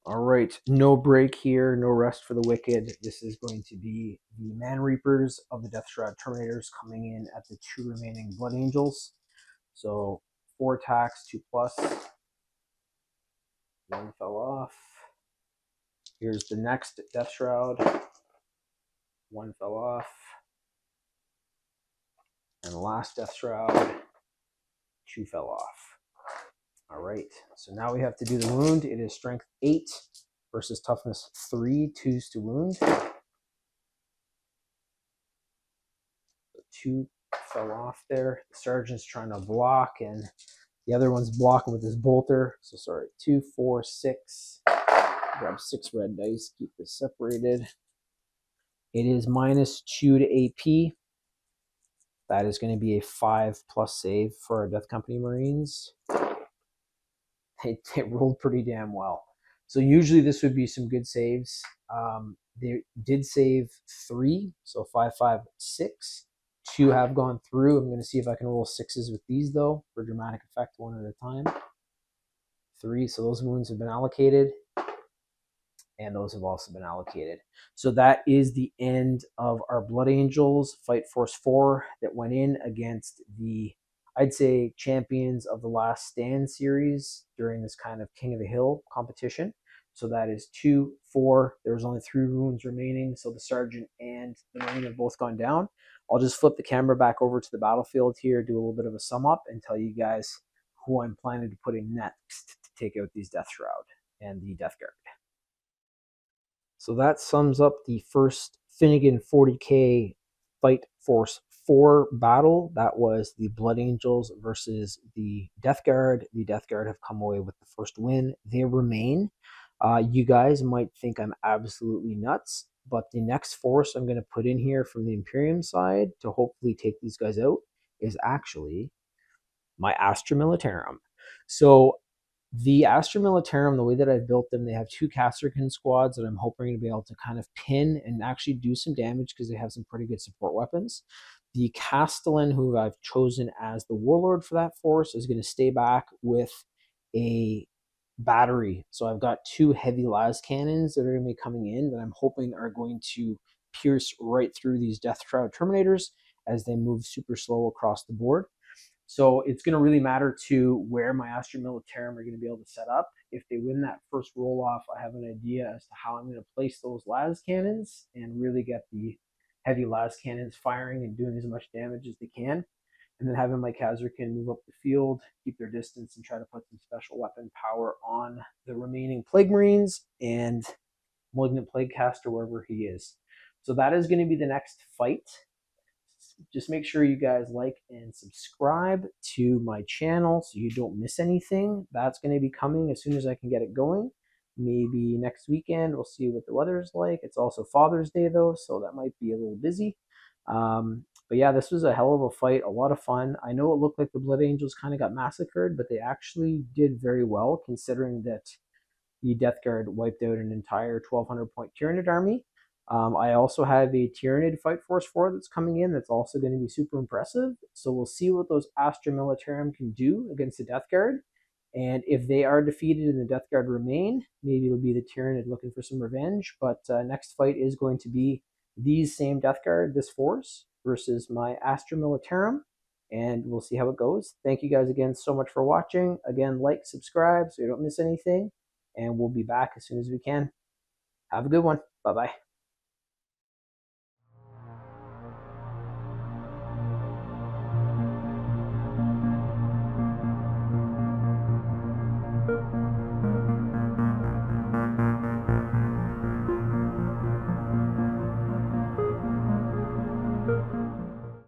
All right, no break here, no rest for the wicked. This is going to be the Man Reapers of the Death Shroud Terminators coming in at the 2 remaining Blood Angels. So 4 attacks, 2+. 1 fell off. Here's the next Death Shroud. 1 fell off. And the last Death Shroud, 2 fell off. All right, so now we have to do the wound. It is strength 8 versus toughness 3, 2s to wound. So 2 fell off there. The sergeant's trying to block, and the other one's blocking with his bolter. So sorry, 2, 4, 6. Grab 6 red dice, keep this separated. It is -2 to AP. That is going to be a 5+ save for our Death Company Marines. They rolled pretty damn well. So usually this would be some good saves. They did save 3, so 5, 5, 6. 2 have gone through. I'm going to see if I can roll 6s with these, though, for dramatic effect, 1 at a time. 3, so those wounds have been allocated. And those have also been allocated. So that is the end of our Blood Angels Fight Force 4 that went in against the, I'd say, champions of the Last Stand series during this kind of King of the Hill competition. So that is 2, 4. There was only 3 wounds remaining, so the Sergeant and the Marine have both gone down. I'll just flip the camera back over to the battlefield here, do a little bit of a sum up, and tell you guys who I'm planning to put in next to take out these Death Shroud and the Death Guard. So that sums up the first Finnigan 40K Fight Force 4 battle. That was the Blood Angels versus the Death Guard. The Death Guard have come away with the first win. They remain. You guys might think I'm absolutely nuts, but the next force I'm going to put in here from the Imperium side to hopefully take these guys out is actually my Astra Militarum. So The Astra Militarum, the way that I've built them, they have two Casterkin squads that I'm hoping to be able to kind of pin and actually do some damage because they have some pretty good support weapons. The Castellan, who I've chosen as the warlord for that force, is going to stay back with a battery. So I've got two heavy las cannons that are going to be coming in that I'm hoping are going to pierce right through these Death Shroud Terminators as they move super slow across the board. So it's going to really matter to where my Astra Militarum are going to be able to set up. If they win that first roll off, I have an idea as to how I'm going to place those las cannons and really get the heavy las cannons firing and doing as much damage as they can. And then having my Kazarkin move up the field, keep their distance, and try to put some special weapon power on the remaining Plague Marines and Malignant Plague Caster wherever he is. So that is going to be the next fight. Just make sure you guys like and subscribe to my channel so you don't miss anything. That's going to be coming as soon as I can get it going. Maybe next weekend. We'll see what the weather is like. It's also Father's Day though, so that might be a little busy. But yeah, this was a hell of a fight, a lot of fun. I know it looked like the Blood Angels kind of got massacred, but they actually did very well considering that the Death Guard wiped out an entire 1,200 point Tyranid army. I also have a Tyranid Fight Force 4 that's coming in that's also going to be super impressive. So we'll see what those Astra Militarum can do against the Death Guard. And if they are defeated and the Death Guard remain, maybe it'll be the Tyranid looking for some revenge. But next fight is going to be these same Death Guard, this force, versus my Astra Militarum. And we'll see how it goes. Thank you guys again so much for watching. Again, like, subscribe so you don't miss anything. And we'll be back as soon as we can. Have a good one. Bye-bye.